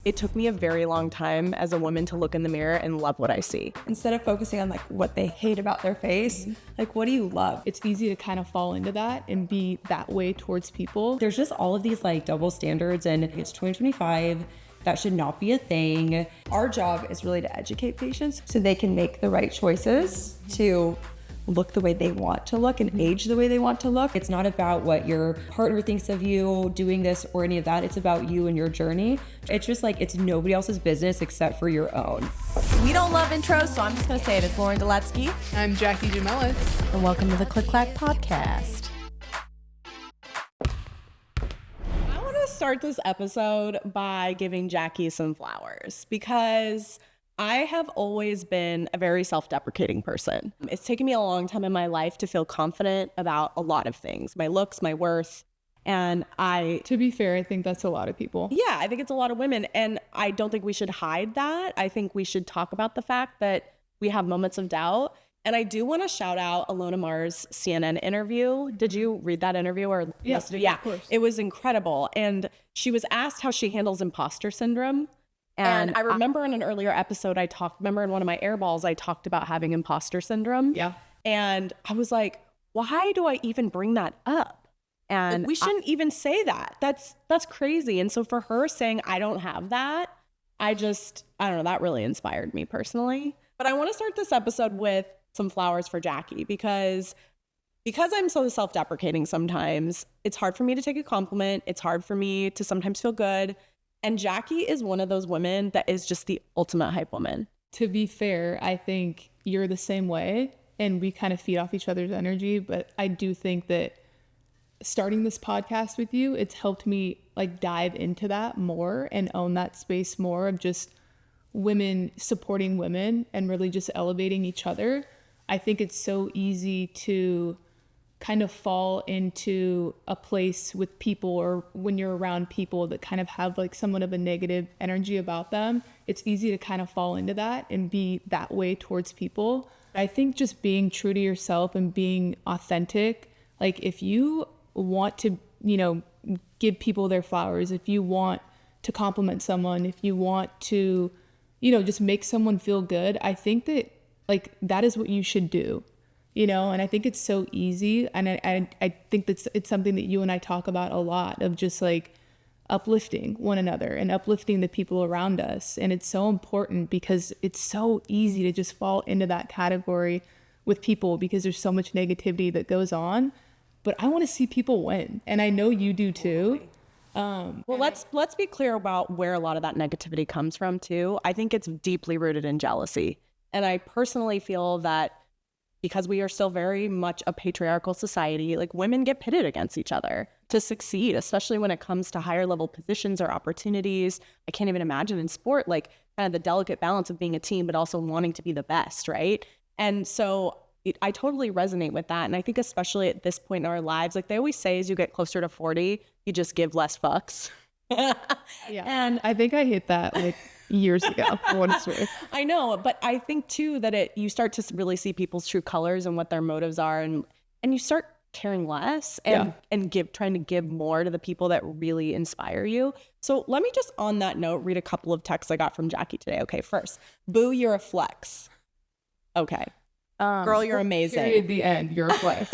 It took me a very long time as a woman to look in the mirror and love what I see. Instead of focusing on like what they hate about their face, like what do you love? It's easy to kind of fall into that and be that way towards people. There's just all of these like double standards, and it's 2025. That should not be a thing. Our job is really to educate patients so they can make the right choices to look the way they want to look and age the way they want to look. It's not about what your partner thinks of you doing this or any of that. It's about you and your journey. It's just like, it's nobody else's business except for your own. We don't love intros, so I'm just gonna say it. It's Lauren 𝗖𝗹𝗰𝗀𝗀. I'm Jackie 𝗖𝗹𝗰𝗀𝗀. And welcome to the Clack podcast. I want to start this episode by giving Jackie some flowers because I have always been a very self-deprecating person. It's taken me a long time in my life to feel confident about a lot of things, my looks, my worth. And to be fair, I think that's a lot of people. Yeah, I think it's a lot of women. And I don't think we should hide that. I think we should talk about the fact that we have moments of doubt. And I do want to shout out Ilona Maher's CNN interview. Did you read that interview? Or Yes, yeah, of course. It was incredible. And she was asked how she handles imposter syndrome. And I remember in an earlier episode, remember in one of my airballs, I talked about having imposter syndrome. Yeah. And I was like, why do I even bring that up? And we shouldn't even say that. That's crazy. And so for her saying, I don't have that, I don't know, that really inspired me personally. But I want to start this episode with some flowers for Jackie because I'm so self-deprecating sometimes, it's hard for me to take a compliment. It's hard for me to sometimes feel good. And Jackie is one of those women that is just the ultimate hype woman. To be fair, I think you're the same way and we kind of feed off each other's energy. But I do think that starting this podcast with you, it's helped me like dive into that more and own that space more of just women supporting women and really just elevating each other. I think it's so easy to kind of fall into a place with people, or when you're around people that kind of have like somewhat of a negative energy about them, it's easy to kind of fall into that and be that way towards people. I think just being true to yourself and being authentic, like if you want to, give people their flowers, if you want to compliment someone, if you want to, just make someone feel good, I think that like that is what you should do. And I think it's so easy. And I think it's something that you and I talk about a lot, of just like uplifting one another and uplifting the people around us. And it's so important because it's so easy to just fall into that category with people because there's so much negativity that goes on. But I want to see people win. And I know you do too. Well, let's be clear about where a lot of that negativity comes from too. I think it's deeply rooted in jealousy. And I personally feel that because we are still very much a patriarchal society, like women get pitted against each other to succeed, especially when it comes to higher level positions or opportunities. I can't even imagine in sport, like kind of the delicate balance of being a team, but also wanting to be the best, right? And so I totally resonate with that. And I think especially at this point in our lives, like they always say, as you get closer to 40, you just give less fucks. Yeah. And I think I hit that like years ago, for what it's worth. I know, but I think too that you start to really see people's true colors and what their motives are, and you start caring less and trying to give more to the people that really inspire you. So let me just on that note read a couple of texts I got from Jackie today. Okay, first, boo, you're a flex. Okay. Girl, you're amazing. Period, the end, you're a flex.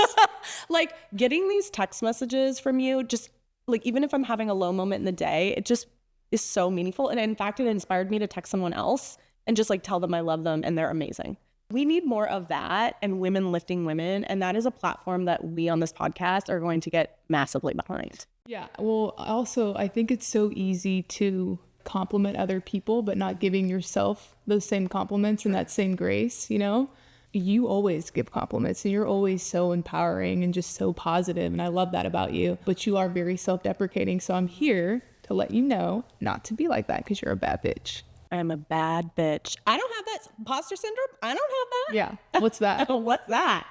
Like getting these text messages from you, just like even if I'm having a low moment in the day, it just is so meaningful. And in fact, it inspired me to text someone else and just like tell them I love them and they're amazing. We need more of that and women lifting women. And that is a platform that we on this podcast are going to get massively behind. Yeah. Well, also, I think it's so easy to compliment other people, but not giving yourself those same compliments and that same grace, You always give compliments and you're always so empowering and just so positive. And I love that about you, but you are very self-deprecating. So I'm here to let you know not to be like that because you're a bad bitch. I'm a bad bitch. I don't have that imposter syndrome. I don't have that. Yeah. What's that? What's that?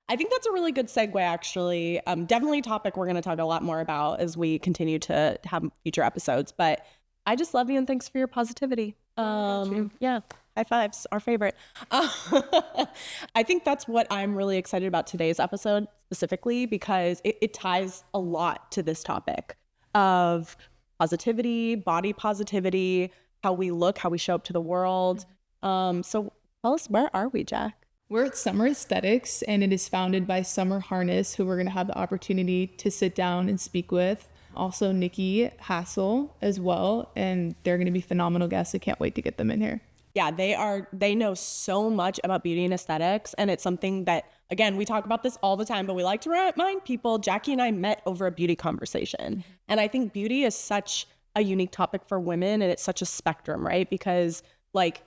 I think that's a really good segue, actually. Definitely a topic we're going to talk a lot more about as we continue to have future episodes. But I just love you and thanks for your positivity. Yeah. High fives, our favorite. I think that's what I'm really excited about today's episode specifically because it ties a lot to this topic of positivity, body positivity, how we look, how we show up to the world. So tell us, where are we, Jack? We're at Summer Aesthetics, and it is founded by Summer Harness, who we're going to have the opportunity to sit down and speak with. Also Nikki Hassel as well, and they're going to be phenomenal guests. I can't wait to get them in here. Yeah, they know so much about beauty and aesthetics. And it's something that, again, we talk about this all the time, but we like to remind people, Jackie and I met over a beauty conversation. And I think beauty is such a unique topic for women, and it's such a spectrum, right? Because like,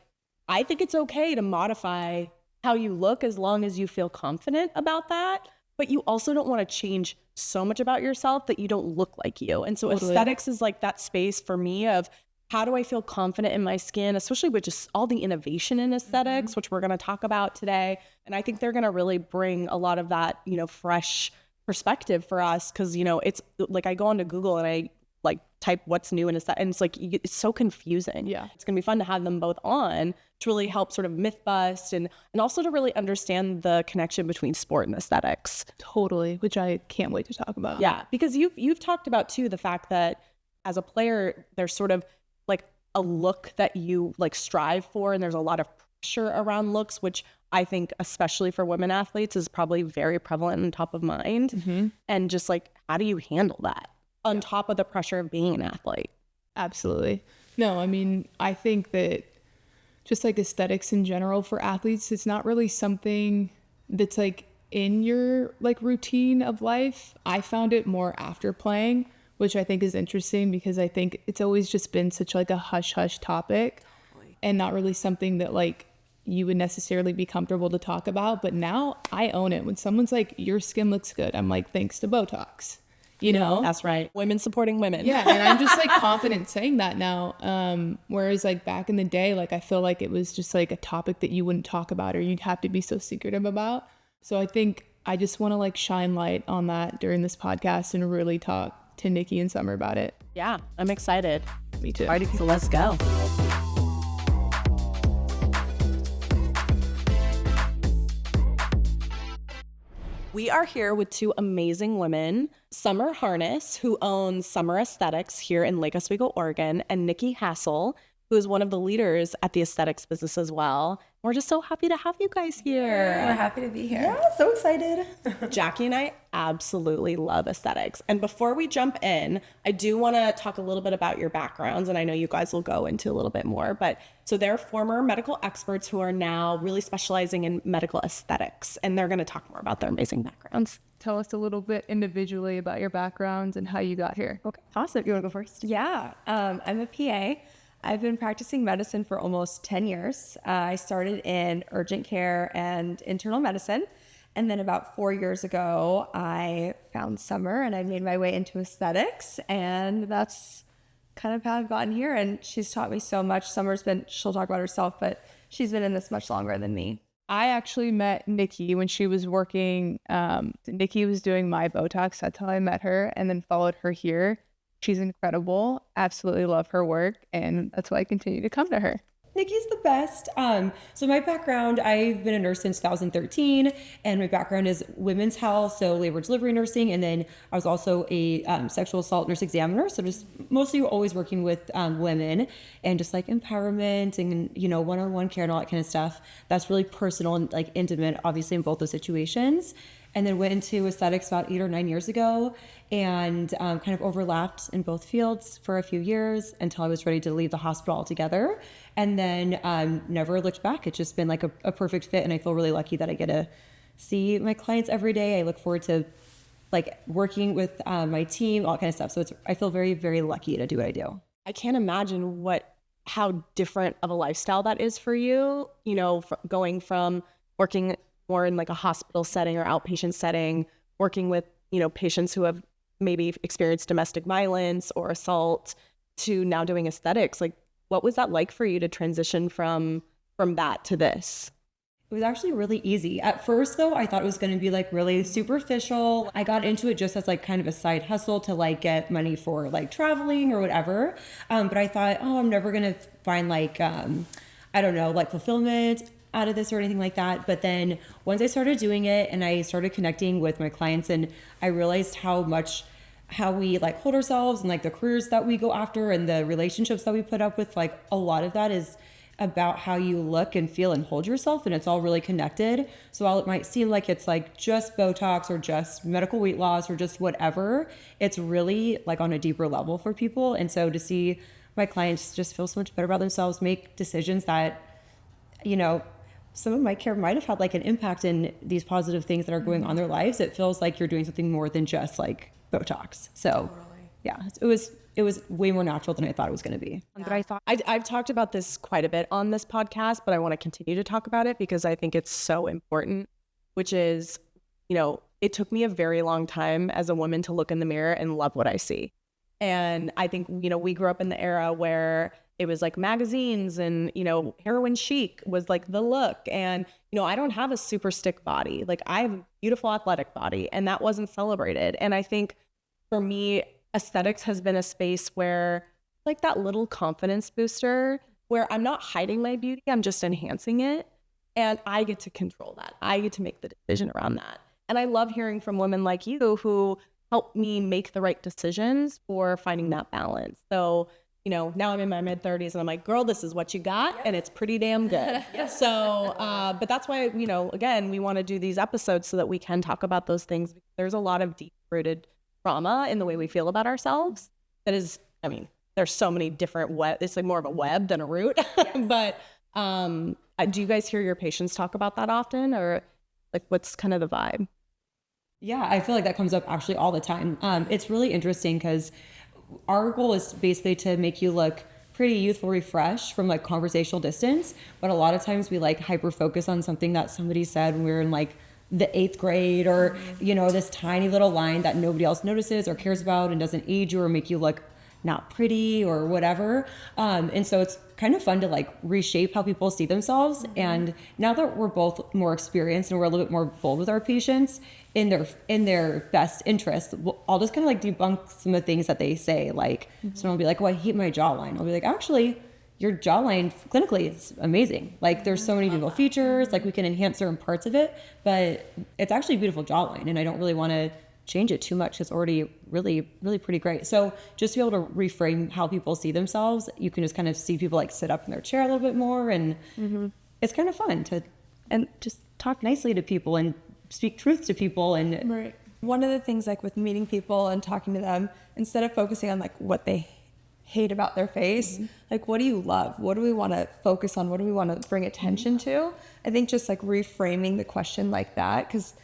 I think it's okay to modify how you look as long as you feel confident about that. But you also don't want to change so much about yourself that you don't look like you. And so aesthetics is like that space for me of, how do I feel confident in my skin, especially with just all the innovation in aesthetics, which we're going to talk about today. And I think they're going to really bring a lot of that, fresh perspective for us. Cause, it's like I go onto Google and I like type what's new in aesthetics, and it's like, it's so confusing. Yeah. It's going to be fun to have them both on to really help sort of myth bust and also to really understand the connection between sport and aesthetics. Totally, which I can't wait to talk about. Yeah. Because you've talked about too, the fact that as a player, there's sort of like a look that you like strive for, and there's a lot of pressure around looks, which I think especially for women athletes is probably very prevalent and top of mind. And just like, how do you handle that on top of the pressure of being an athlete? Absolutely. No, I mean, I think that just like aesthetics in general for athletes, it's not really something that's like in your like routine of life. I found it more after playing, which I think is interesting because I think it's always just been such like a hush hush topic and not really something that like you would necessarily be comfortable to talk about. But now I own it. When someone's like, your skin looks good, I'm like, thanks to Botox, That's right. Women supporting women. Yeah. And I'm just like confident saying that now. Whereas like back in the day, like I feel like it was just like a topic that you wouldn't talk about or you'd have to be so secretive about. So I think I just want to like shine light on that during this podcast and really talk to Nikki and Summer about it. Yeah, I'm excited. Me too. Alrighty, so let's go. We are here with two amazing women, Summer Harness, who owns Summer Aesthetics here in Lake Oswego, Oregon, and Nikki Hassel, who is one of the leaders at the aesthetics business as well. We're just so happy to have you guys here. We're happy to be here. Yeah, so excited. Jackie and I absolutely love aesthetics. And before we jump in, I do want to talk a little bit about your backgrounds. And I know you guys will go into a little bit more. But so they're former medical experts who are now really specializing in medical aesthetics. And they're going to talk more about their amazing backgrounds. Tell us a little bit individually about your backgrounds and how you got here. Okay, awesome. You want to go first? Yeah, I'm a PA. I've been practicing medicine for almost 10 years. I started in urgent care and internal medicine. And then about 4 years ago, I found Summer and I made my way into aesthetics. And that's kind of how I've gotten here. And she's taught me so much. She'll talk about herself, but she's been in this much longer than me. I actually met Nikki when she was working. Nikki was doing my Botox. That's how I met her and then followed her here. She's incredible. Absolutely love her work. And that's why I continue to come to her. Nikki's the best. So my background, I've been a nurse since 2013, and my background is women's health, so labor delivery nursing, and then I was also a sexual assault nurse examiner, so just mostly always working with women and just like empowerment and, one-on-one care and all that kind of stuff. That's really personal and like intimate, obviously, in both those situations. And then went into aesthetics about 8 or 9 years ago and kind of overlapped in both fields for a few years until I was ready to leave the hospital altogether. And then never looked back. It's just been like a perfect fit. And I feel really lucky that I get to see my clients every day. I look forward to like working with my team, all that kind of stuff. So I feel very, very lucky to do what I do. I can't imagine how different of a lifestyle that is for you, going from working more in like a hospital setting or outpatient setting, working with, patients who have maybe experienced domestic violence or assault to now doing aesthetics. Like, what was that like for you to transition from that to this? It was actually really easy. At first, though, I thought it was going to be like really superficial. I got into it just as like kind of a side hustle to like get money for like traveling or whatever. But I thought, I'm never going to find like, like fulfillment out of this or anything like that. But then once I started doing it and I started connecting with my clients and I realized how much how we like hold ourselves and like the careers that we go after and the relationships that we put up with, like a lot of that is about how you look and feel and hold yourself, and it's all really connected. So while it might seem like it's like just Botox or just medical weight loss or just whatever, it's really like on a deeper level for people. And so to see my clients just feel so much better about themselves, make decisions that, you know, some of my care might have had like an impact in these positive things that are going on in their lives, it feels like you're doing something more than just like Botox. So yeah, it was way more natural than I thought it was going to be. I've talked about this quite a bit on this podcast, but I want to continue to talk about it because I think it's so important, which is, you know, it took me a very long time as a woman to look in the mirror and love what I see. And I think, you know, we grew up in the era where it was like magazines and, you know, heroin chic was like the look. And, you know, I don't have a super stick body. Like I have a beautiful athletic body, and that wasn't celebrated. And I think for me, aesthetics has been a space where like that little confidence booster where I'm not hiding my beauty, I'm just enhancing it. And I get to control that. I get to make the decision around that. And I love hearing from women like you who help me make the right decisions for finding that balance. So, you know, now I'm in my mid-30s and I'm like, girl, this is what you got, and it's pretty damn good. So, but that's why, you know, again, we want to do these episodes so that we can talk about those things. There's a lot of deep-rooted trauma in the way we feel about ourselves. That is, I mean, there's so many different it's like more of a web than a root. But do you guys hear your patients talk about that often, or like what's kind of the vibe? Yeah, I feel like that comes up actually all the time. It's really interesting because our goal is basically to make you look pretty youthful, refreshed from like conversational distance. But a lot of times we like hyper focus on something that somebody said when we were in like the 8th grade, or, you know, this tiny little line that nobody else notices or cares about and doesn't age you or make you look not pretty or whatever. And so it's kind of fun to like reshape how people see themselves. And now that we're both more experienced and we're a little bit more bold with our patients in their best interest, I'll just kind of like debunk some of the things that they say. Like someone will be like, "Oh, I hate my jawline." I'll be like, "Actually, your jawline clinically is amazing. Like there's so many beautiful features, like we can enhance certain parts of it, but it's actually a beautiful jawline, and I don't really want to change it too much. It's already really, really pretty great." So just to be able to reframe how people see themselves, you can just kind of see people like sit up in their chair a little bit more, and it's kind of fun to and just talk nicely to people and speak truth to people. And Right. One of the things like with meeting people and talking to them, instead of focusing on like what they hate about their face, like what do you love? What do we want to focus on? What do we want to bring attention to? I think just like reframing the question like that, because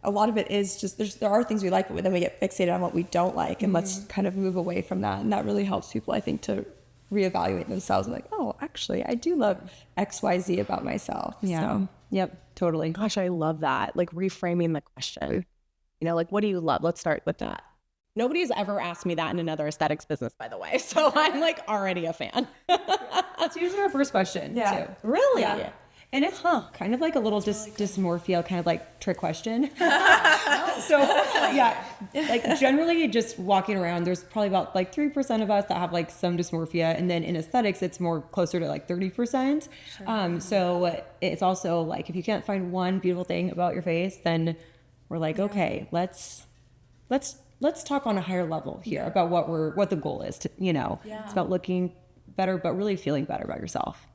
a lot of it is just there are things we like, but then we get fixated on what we don't like, and let's kind of move away from that. And that really helps people, I think, to reevaluate themselves and like, oh, actually, I do love XYZ about myself. yeah, So, yep, totally. Gosh, I love that. Like reframing the question. You know, like what do you love? Let's start with that. Nobody's ever asked me that in another aesthetics business, by the way. So I'm like already a fan. That's usually our first question. Yeah. Too. Really? Yeah. And it's kind of like a little dysmorphia kind of like trick question. So yeah, like generally just walking around, there's probably about like 3% of us that have like some dysmorphia. And then in aesthetics, it's more closer to like 30%. So it's also like, if you can't find one beautiful thing about your face, then we're like, okay, let's talk on a higher level here about what the goal is to, you know, it's about looking better, but really feeling better about yourself.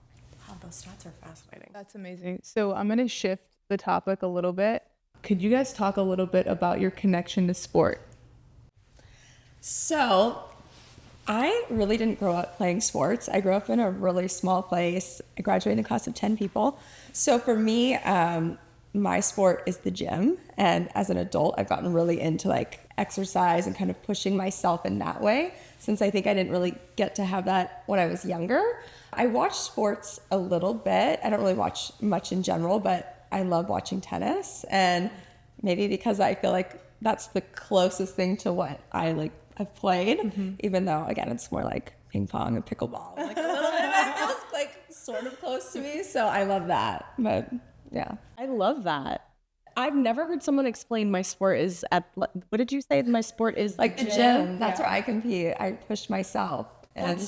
Wow, those stats are fascinating. That's amazing. So I'm going to shift the topic a little bit. Could you guys talk a little bit about your connection to sport? So I really didn't grow up playing sports. I grew up in a really small place. I graduated in a class of 10 people. So for me, my sport is the gym. And as an adult, I've gotten really into like exercise and kind of pushing myself in that way, since I think I didn't really get to have that when I was younger. I watch sports a little bit. I don't really watch much in general, but I love watching tennis. And maybe because I feel like that's the closest thing to what I've played, even though again, it's more like ping pong and pickleball. Like a little bit of it feels like sort of close to me. So I love that. But yeah. I love that. I've never heard someone explain my sport is what did you say? My sport is Like the gym. That's where I compete. I push myself. And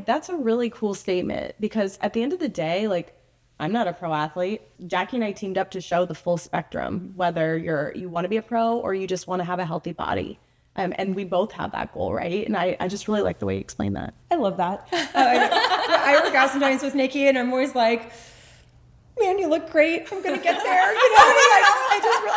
That's a really cool statement, because at the end of the day, like I'm not a pro athlete. Jackie and I teamed up to show the full spectrum, whether you want to be a pro or you just want to have a healthy body. And we both have that goal, right? And I just really like the way you explain that. I love that. I work out sometimes with Nikki, and I'm always like, man, you look great. I'm gonna get there. You know,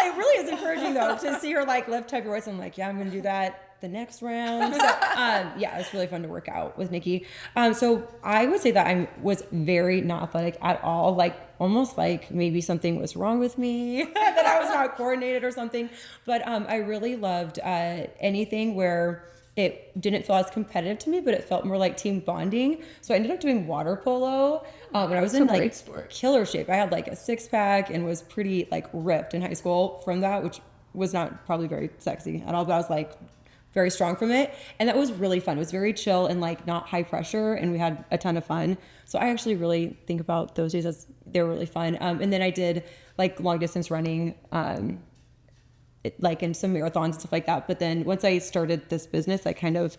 it really is encouraging though to see her like lift heavy weights. I'm like, yeah, I'm gonna do that the next round. So, yeah, it's really fun to work out with Nikki. So I would say that I was very not athletic at all. Like almost like maybe something was wrong with me, that I was not coordinated or something. But I really loved anything where it didn't feel as competitive to me, but it felt more like team bonding. So I ended up doing water polo. And I was in like killer shape. I had like a 6-pack and was pretty like ripped in high school from that, which was not probably very sexy at all, but I was like very strong from it. And that was really fun. It was very chill and like not high pressure, and we had a ton of fun. So I actually really think about those days as they were really fun. And then I did like long distance running, like in some marathons and stuff like that. But then once I started this business, I kind of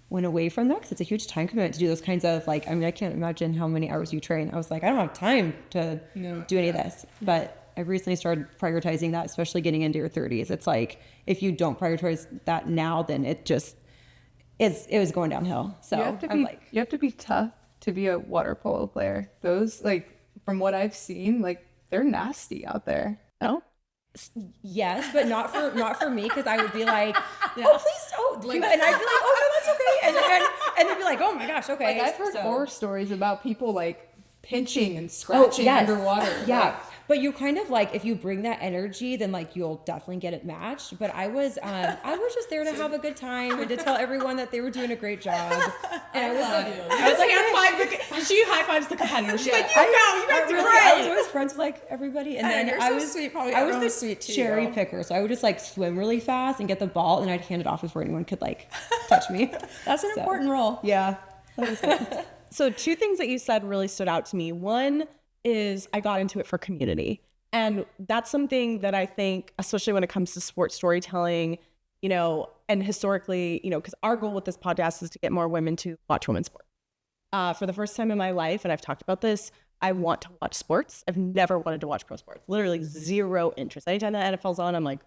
went away from that because it's a huge time commitment to do those kinds of like, I mean, I can't imagine how many hours you train. I was like, I don't have time to do any of this. But I recently started prioritizing that, especially getting into your 30s. It's like, if you don't prioritize that now, then it was going downhill. So you have to be tough to be a water polo player. Those, like, from what I've seen, like, they're nasty out there. No? Yes, but not for me, because I would be like, oh, please don't. And I'd be like, oh, no, that's okay. And they'd be like, oh my gosh, okay. Like, I've heard horror stories about people like pinching and scratching underwater. Yeah. Like, but you kind of like, if you bring that energy, then like you'll definitely get it matched. But I was just there to have a good time and to tell everyone that they were doing a great job. And I was like, She high fives the competitor. She's like, you guys do great. I was always friends with like everybody, and then I was sweet. Probably I was the sweet too, cherry picker, so I would just like swim really fast and get the ball, and I'd hand it off before anyone could like touch me. That's an important role. Yeah. That was good. So 2 things that you said really stood out to me. One is I got into it for community. And that's something that I think, especially when it comes to sports storytelling, you know, and historically, you know, because our goal with this podcast is to get more women to watch women's sports. For the first time in my life, and I've talked about this, I want to watch sports. I've never wanted to watch pro sports. Literally zero interest. Anytime the NFL's on, I'm like,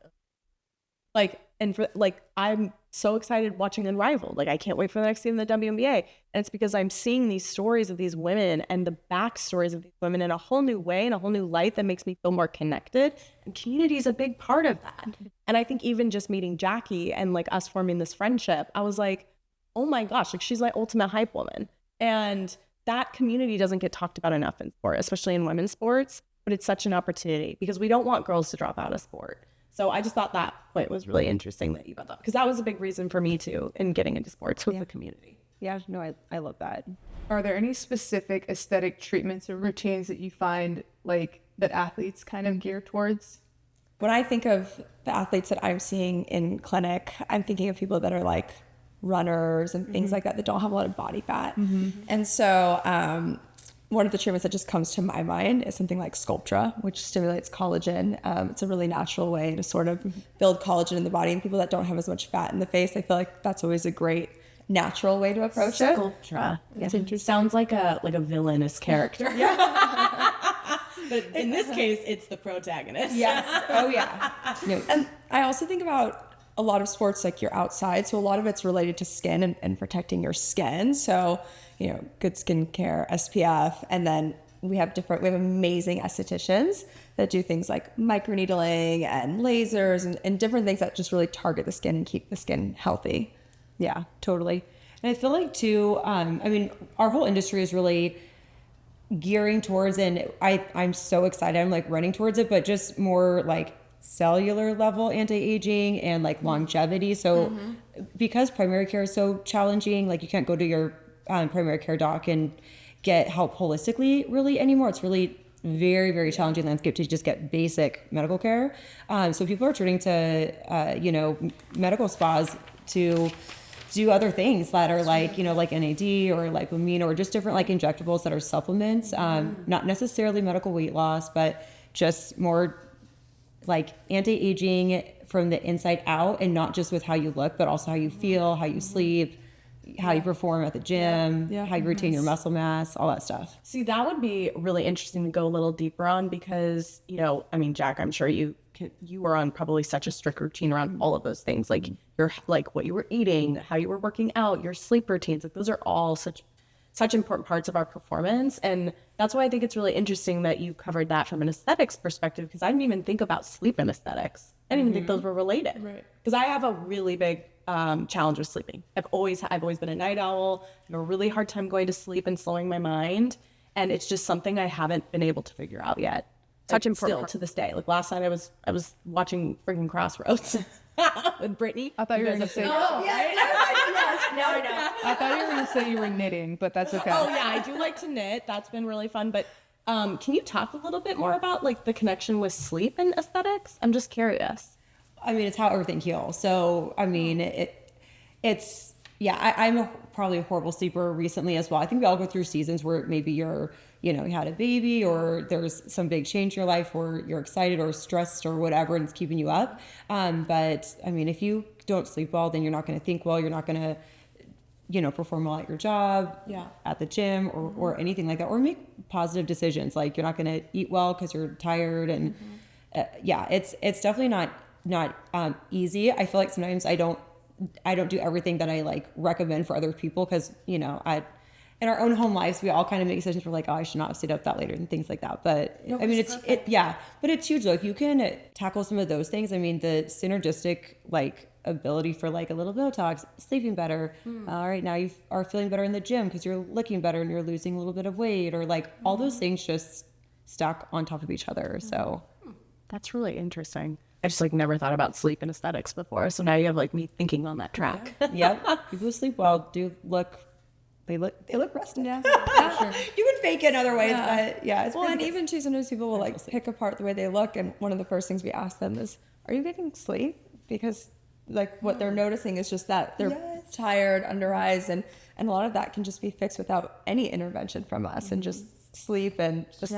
and for like, I'm so excited watching Unrivaled. Like, I can't wait for the next season of the WNBA. And it's because I'm seeing these stories of these women and the backstories of these women in a whole new way and a whole new light that makes me feel more connected. And community is a big part of that. And I think even just meeting Jackie and like us forming this friendship, I was like, oh my gosh, like she's my ultimate hype woman. And that community doesn't get talked about enough in sport, especially in women's sports, but it's such an opportunity because we don't want girls to drop out of sport. So I just thought that point was really interesting that you brought up, because that was a big reason for me too in getting into sports with the community. Yeah, no, I love that. are there any specific aesthetic treatments or routines that you find like that athletes kind of gear towards? When I think of the athletes that I'm seeing in clinic, I'm thinking of people that are like runners and things like that don't have a lot of body fat. And so one of the treatments that just comes to my mind is something like 𝗖𝗹𝗶𝗰𝗀, which stimulates collagen. It's a really natural way to sort of build collagen in the body. And people that don't have as much fat in the face, I feel like that's always a great natural way to approach it. 𝗖𝗹𝗶𝗰𝗀. That's interesting. Sounds like a villainous character. But in this case, it's the protagonist. Yes. Oh, yeah. And I also think about a lot of sports, like you're outside. So a lot of it's related to skin and protecting your skin. So, you know, good skincare, SPF. And then we have amazing estheticians that do things like microneedling and lasers and different things that just really target the skin and keep the skin healthy. Yeah, totally. And I feel like too, I mean, our whole industry is really gearing towards, and I'm so excited, I'm like running towards it, but just more like cellular level anti-aging and like longevity. So because primary care is so challenging, like you can't go to your primary care doc and get help holistically really anymore. It's really very, very challenging landscape to just get basic medical care. So people are turning to, medical spas to do other things that are like, like NAD or lipomine or just different like injectables that are supplements, not necessarily medical weight loss, but just more like anti-aging from the inside out, and not just with how you look, but also how you feel, how you sleep, how you perform at the gym, how you retain your muscle mass, all that stuff. See, that would be really interesting to go a little deeper on because, I mean, Jack, I'm sure you you were on probably such a strict routine around all of those things, like your like what you were eating, how you were working out, your sleep routines. Like those are all such important parts of our performance. And that's why I think it's really interesting that you covered that from an aesthetics perspective, because I didn't even think about sleep and aesthetics. I didn't even think those were related. Right. Because I have a really big challenge with sleeping. I've always been a night owl. I have a really hard time going to sleep and slowing my mind. And it's just something I haven't been able to figure out yet. Such important still to this day. Like last night I was watching freaking Crossroads with Brittany. I thought you were going to say. I thought you were going to say you were knitting, but that's okay. Oh yeah, I do like to knit. That's been really fun. But can you talk a little bit more about like the connection with sleep and aesthetics? I'm just curious. I mean, it's how everything heals. So, I mean, I'm probably a horrible sleeper recently as well. I think we all go through seasons where maybe you had a baby or there's some big change in your life or you're excited or stressed or whatever and it's keeping you up. But I mean, if you don't sleep well, then you're not going to think well. You're not going to, perform well at your job, at the gym or anything like that, or make positive decisions. Like you're not going to eat well because you're tired. And it's definitely not easy. I feel like sometimes I don't do everything that I like recommend for other people because, in our own home lives, we all kind of make decisions. We're like, oh, I should not have stayed up that later and things like that. But I mean, but it's huge though. If you can tackle some of those things, I mean, the synergistic like ability for like a little botox, sleeping better. All right, now you are feeling better in the gym because you're looking better and you're losing a little bit of weight or like all those things just stack on top of each other. So that's really interesting. I just like never thought about sleep and aesthetics before. So now you have like me thinking on that track. Yep. People who sleep well they look rested. Yeah. Sure. You can fake it in other ways, but yeah. It's And even too, sometimes people will like pick apart the way they look. And one of the first things we ask them is, are you getting sleep? Because like what they're noticing is just that they're tired, under eyes. And a lot of that can just be fixed without any intervention from us and just sleep and just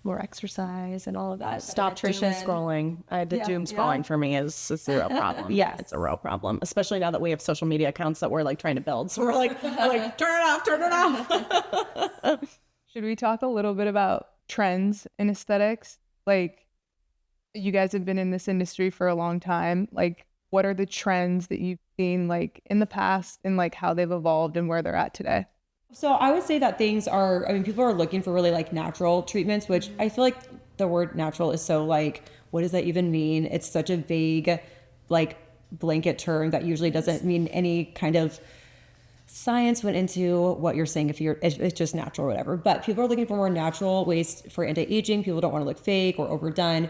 more exercise and all of that. Stop nutrition scrolling. The doom scrolling for me is a real problem. Yes. It's a real problem, especially now that we have social media accounts that we're like trying to build. So we're like, turn it off. Should we talk a little bit about trends in aesthetics? Like, you guys have been in this industry for a long time. Like, what are the trends that you've seen like in the past and like how they've evolved and where they're at today? So I would say that people are looking for really like natural treatments, which I feel like the word natural is so like, what does that even mean? It's such a vague, like blanket term that usually doesn't mean any kind of science went into what you're saying. If it's just natural or whatever, but people are looking for more natural ways for anti-aging. People don't want to look fake or overdone.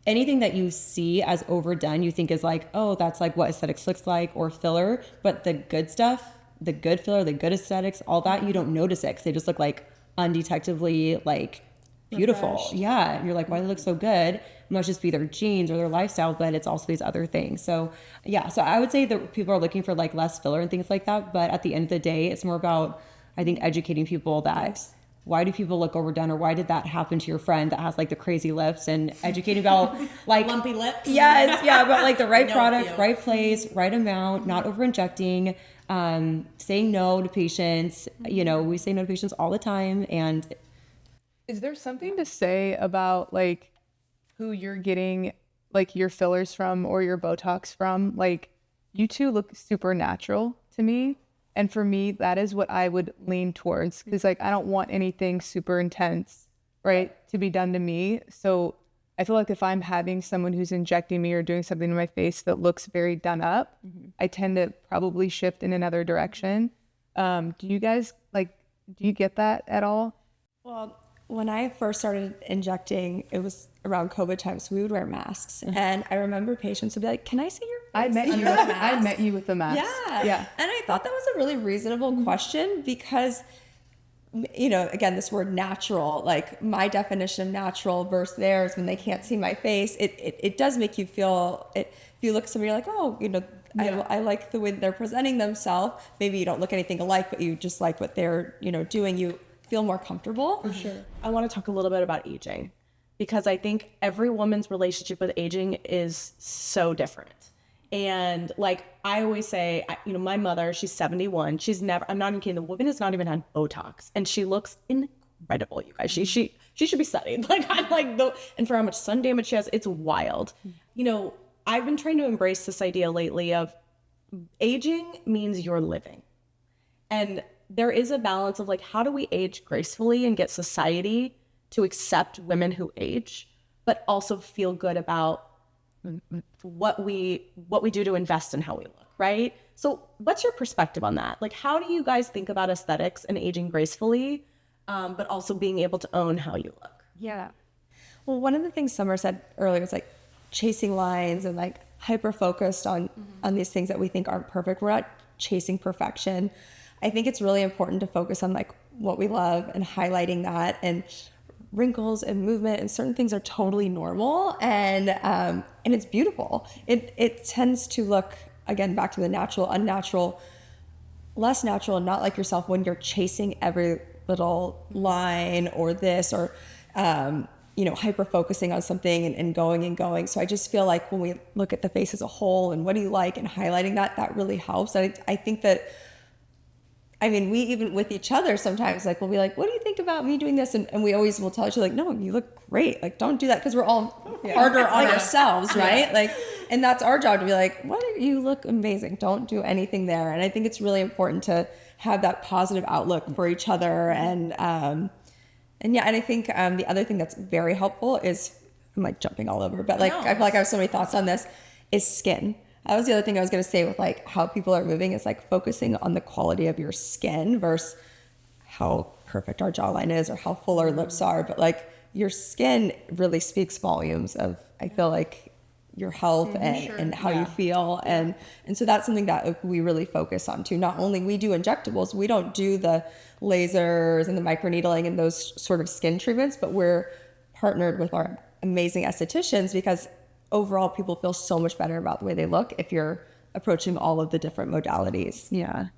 Anything that you see as overdone, you think is like, oh, that's like what aesthetics looks like or filler. But the good stuff, the good filler, the good aesthetics, all that, you don't notice it because they just look like undetectively like beautiful. Refreshed. Yeah. And you're like, why do they look so good? It must just be their genes or their lifestyle, but it's also these other things. So yeah, so I would say that people are looking for like less filler and things like that. But at the end of the day, it's more about, I think, educating people that why do people look overdone or why did that happen to your friend that has like the crazy lips, and educating about like lumpy lips. Yes. Yeah. But like the right product, right place, right amount, not over injecting. Saying no to patients, we say no to patients all the time. And is there something to say about like who you're getting like your fillers from or your Botox from? Like you two look super natural to me. And for me, that is what I would lean towards because like, I don't want anything super intense, right, to be done to me. So I feel like if I'm having someone who's injecting me or doing something to my face that looks very done up, I tend to probably shift in another direction. Do you guys do you get that at all? Well, when I first started injecting, it was around COVID time, so we would wear masks. And I remember patients would be like, can I see your face? I met you with the mask. Yeah. And I thought that was a really reasonable question because again, this word natural, like my definition of natural versus theirs when they can't see my face, it does make you feel it. If you look at somebody, you're like, oh, I like the way they're presenting themselves. Maybe you don't look anything alike, but you just like what they're, doing. You feel more comfortable. For sure. I want to talk a little bit about aging because I think every woman's relationship with aging is so different. And like I always say, my mother, she's 71. She's never, I'm not even kidding. The woman has not even had Botox and she looks incredible, you guys. She she should be studied. Like, I'm like, and for how much sun damage she has, it's wild. You know, I've been trying to embrace this idea lately of aging means you're living. And there is a balance of like, how do we age gracefully and get society to accept women who age, but also feel good about what we do to invest in how we look, right? So what's your perspective on that? Like, how do you guys think about aesthetics and aging gracefully, but also being able to own how you look? Yeah. Well, one of the things Summer said earlier was like chasing lines and like hyper focused on these things that we think aren't perfect. We're not chasing perfection. I think it's really important to focus on like what we love and highlighting that, and wrinkles and movement and certain things are totally normal, and it's beautiful. It tends to look, again, back to the natural, unnatural, less natural, and not like yourself when you're chasing every little line or this, or hyper focusing on something and going. So I just feel like when we look at the face as a whole and what do you like, and highlighting that really helps. I think that, I mean, we even with each other sometimes, like, we'll be like, what do you think about me doing this? And we always will tell each other, like, no, you look great. Like, don't do that, because we're all harder on ourselves, right? Like, and that's our job to be like, what, you look amazing. Don't do anything there. And I think it's really important to have that positive outlook for each other. And I think the other thing that's very helpful is, I'm like jumping all over, but like, I feel like I have so many thoughts on this, is skin. That was the other thing I was going to say with like how people are moving, is like focusing on the quality of your skin versus how perfect our jawline is or how full our lips are. But like, your skin really speaks volumes of, I feel like, your health and how you feel. And so that's something that we really focus on too. Not only we do injectables, we don't do the lasers and the microneedling and those sort of skin treatments, but we're partnered with our amazing estheticians, because overall people feel so much better about the way they look if you're approaching all of the different modalities. Yeah.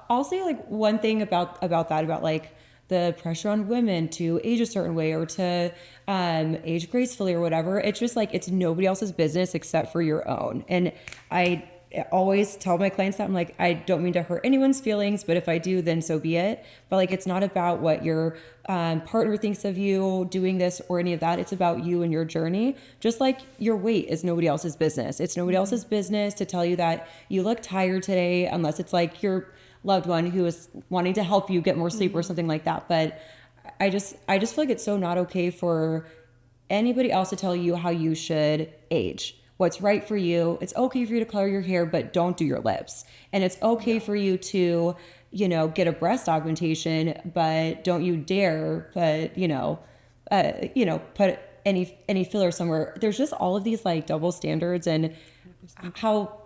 I'll say like one thing about like the pressure on women to age a certain way or to age gracefully or whatever. It's just like, it's nobody else's business except for your own. And I always tell my clients that, I'm like, I don't mean to hurt anyone's feelings, but if I do, then so be it. But like, it's not about what your partner thinks of you doing this or any of that. It's about you and your journey. Just like your weight is nobody else's business. It's nobody else's business to tell you that you look tired today, unless it's like your loved one who is wanting to help you get more sleep or something like that. But I just feel like it's so not okay for anybody else to tell you how you should age. What's right for you. It's okay for you to color your hair, but don't do your lips. And it's okay for you to, get a breast augmentation, but don't you dare put, put any filler somewhere. There's just all of these like double standards, and how,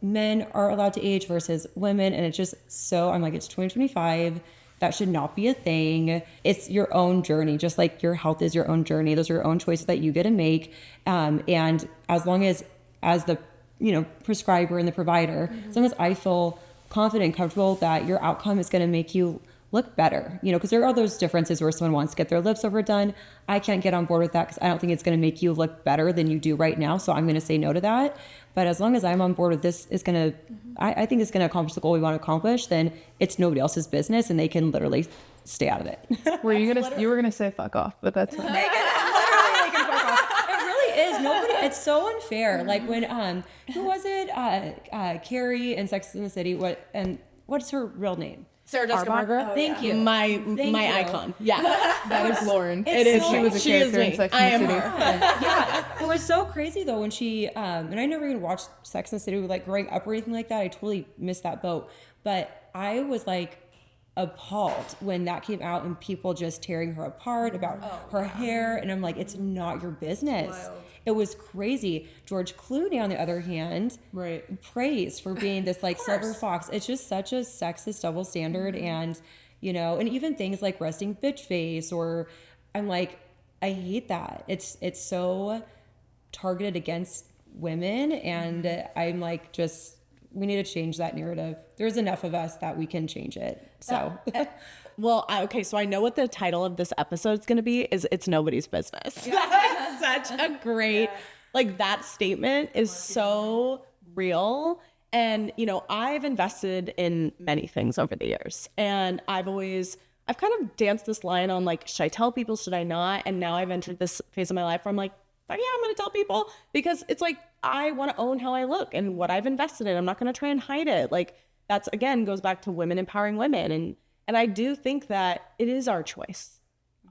men are allowed to age versus women. And it's just so, I'm like, it's 2025. That should not be a thing. It's your own journey, just like your health is your own journey. Those are your own choices that you get to make. And as long as the, prescriber and the provider, as long as I feel confident and comfortable that your outcome is going to make you look better, because there are those differences where someone wants to get their lips overdone. I can't get on board with that, because I don't think it's going to make you look better than you do right now. So I'm going to say no to that. But as long as I'm on board with this is going to, I think it's going to accomplish the goal we want to accomplish, then it's nobody else's business, and they can literally stay out of it. You were gonna say fuck off, but that's fine. It really is. It's so unfair. Like when, who was it? Carrie in Sex and the City. What's her real name? Sarah Jessica Parker. Thank you. My icon. Yeah. That is Lauren. It is. She was a character in Sex and the City. Yeah. It was so crazy though when she, and I never even watched Sex and the City like growing up or anything like that. I totally missed that boat. But I was like appalled when that came out and people just tearing her apart about her hair. And I'm like, it's not your business. It was crazy. George Clooney, on the other hand, praised for being this like silver fox. It's just such a sexist double standard. And, and even things like resting bitch face, or I'm like, I hate that. It's so targeted against women. And I'm like, we need to change that narrative. There's enough of us that we can change it. So, well, so I know what the title of this episode is going to be. It's nobody's business. That is such a great, like, that statement is so real. And, I've invested in many things over the years, and I've I've kind of danced this line on like, should I tell people, should I not? And now I've entered this phase of my life where I'm like, oh, yeah, I'm going to tell people, because it's like, I want to own how I look and what I've invested in. I'm not going to try and hide it. Like, that's, again, goes back to women empowering women. And I do think that it is our choice,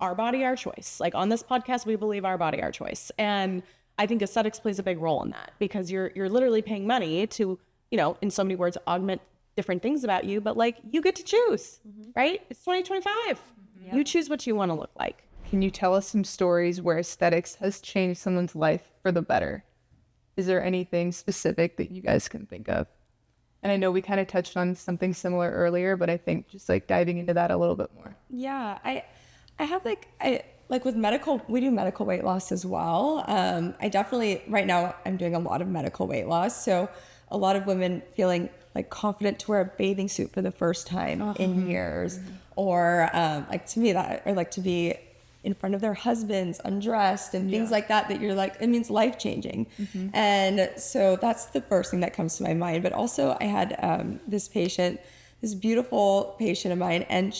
our body, our choice. Like, on this podcast, we believe our body, our choice. And I think aesthetics plays a big role in that, because you're literally paying money to, you know, in so many words, augment different things about you, but like, you get to choose, right? It's 2025. You choose what you want to look like. Can you tell us some stories where aesthetics has changed someone's life for the better? Is there anything specific that you guys can think of? And I know we kind of touched on something similar earlier, but I think just like diving into that a little bit more. Yeah, I have like with medical, we do medical weight loss as well. I definitely, right now I'm doing a lot of medical weight loss. So a lot of women feeling like confident to wear a bathing suit for the first time in years, or like to me that, or like to be in front of their husbands undressed and things like that, that you're like, it means life changing. And so that's the first thing that comes to my mind. But also I had this beautiful patient of mine, and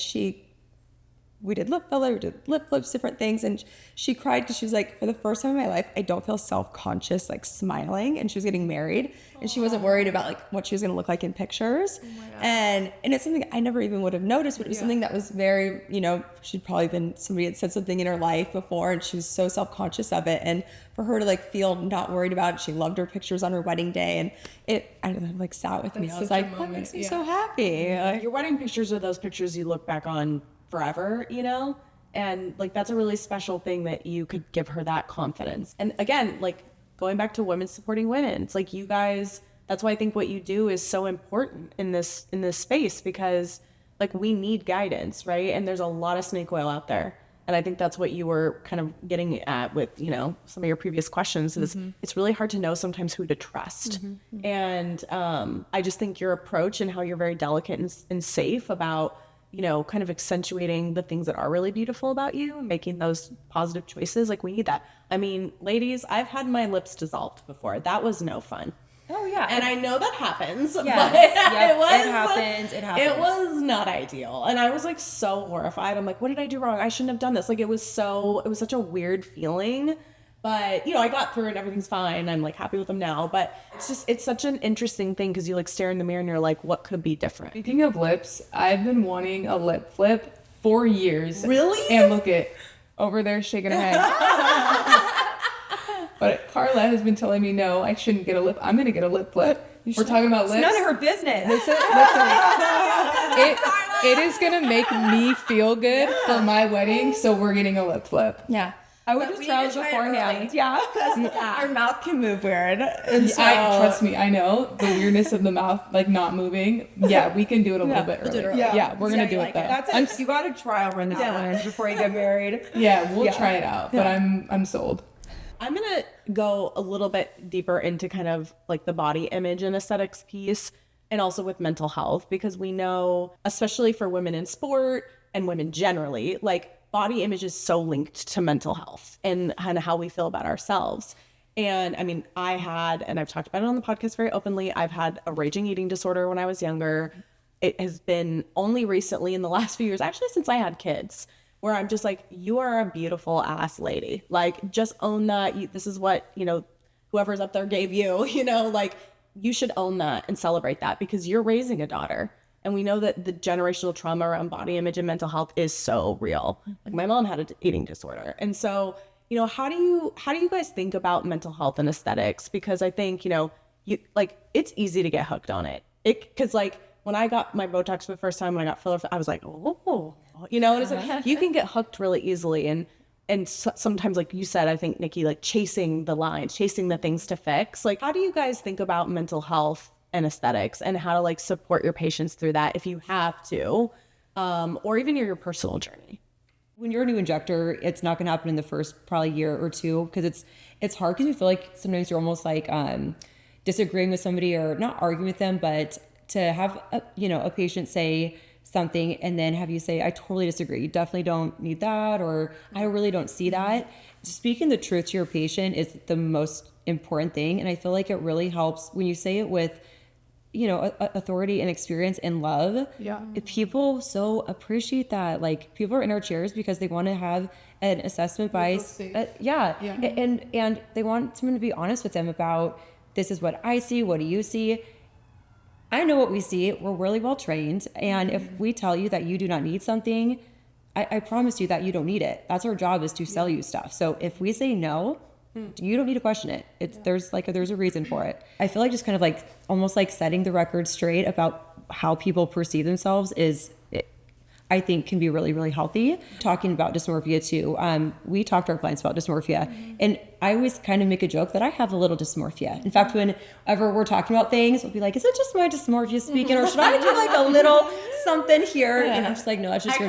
we did lip filler, we did lip flips, different things. And she cried because she was like, for the first time in my life, I don't feel self-conscious, like smiling. And she was getting married, and she wasn't worried about like what she was going to look like in pictures. And it's something I never even would have noticed, but it was something that was very, you know, somebody had said something in her life before, and she was so self-conscious of it. And for her to like feel not worried about it, she loved her pictures on her wedding day. And I don't know, like sat with me. I was like, that makes me so happy. Like, Your wedding pictures are those pictures you look back on forever, you know? And like, that's a really special thing that you could give her that confidence. And again, like going back to women supporting women, it's like, you guys, that's why I think what you do is so important in this space, because like, we need guidance, right? And there's a lot of snake oil out there. And I think that's what you were kind of getting at with, you know, some of your previous questions is it's really hard to know sometimes who to trust. And I just think your approach and how you're very delicate and safe about, you know, kind of accentuating the things that are really beautiful about you and making those positive choices. Like, we need that. I mean, ladies, I've had my lips dissolved before. That was no fun. Oh yeah. And I know that happens. Yes. But It happens. It was not ideal. And I was like so horrified. I'm like, what did I do wrong? I shouldn't have done this. Like, it was such a weird feeling. But, you know, I got through it and everything's fine. I'm like happy with them now. But it's such an interesting thing, because you like stare in the mirror and you're like, what could be different? Speaking of lips, I've been wanting a lip flip for years. Really? And look it over there shaking her head. But Carla has been telling me, no, I shouldn't get a lip. I'm going to get a lip flip. We're talking about lips. It's none of her business. Listen. It is going to make me feel good for my wedding, so we're getting a lip flip. yeah. I would We just need to try try it beforehand. early. Yeah, because our mouth can move weird. And so, Trust me, I know the weirdness of the mouth, like not moving. Yeah, we can do it a little bit early. Yeah, we're gonna do it though. That's you got to trial run that one before you get married. Yeah, we'll try it out. But I'm sold. I'm going to go a little bit deeper into kind of like the body image and aesthetics piece, and also with mental health, because we know, especially for women in sport and women generally, like body image is so linked to mental health and kind of how we feel about ourselves. And I mean, and I've talked about it on the podcast very openly, I've had a raging eating disorder when I was younger. It has been only recently in the last few years, actually since I had kids, where I'm just like, you are a beautiful ass lady. Like, just own that. This is what, you know, whoever's up there gave you, you know, like, you should own that and celebrate that, because you're raising a daughter. And we know that the generational trauma around body image and mental health is so real. Like, my mom had an eating disorder. And so, you know, how do you guys think about mental health and aesthetics? Because I think, you know, it's easy to get hooked on it. Because like, when I got my Botox for the first time, when I got filler, I was like, oh, you know, and it's like, you can get hooked really easily. And sometimes, like you said, I think, Nikki, like chasing the lines, chasing the things to fix. Like, how do you guys think about mental health and aesthetics, and how to like support your patients through that if you have to, or even your personal journey? When you're a new injector, it's not going to happen in the first probably year or two, because it's hard, because you feel like sometimes you're almost like disagreeing with somebody, or not arguing with them, but to have a patient say something and then have you say, I totally disagree, you definitely don't need that, or I really don't see that. Speaking the truth to your patient is the most important thing, and I feel like it really helps when you say it with authority and experience and love. Yeah. People so appreciate that. Like, people are in our chairs because they want to have an assessment by, and they want someone to be honest with them about, this is what I see. What do you see? I know what we see. We're really well trained. And if we tell you that you do not need something, I promise you that you don't need it. That's our job, is to sell you stuff. So if we say no, you don't need to question it. There's a reason for it. I feel like just kind of like almost like setting the record straight about how people perceive themselves I think can be really, really healthy. Talking about dysmorphia too. We talk to our clients about dysmorphia, and I always kind of make a joke that I have a little dysmorphia. In fact, whenever we're talking about things, we'll be like, is it just my dysmorphia speaking, or should I do like a little something here? And I'm just like, no, that's just your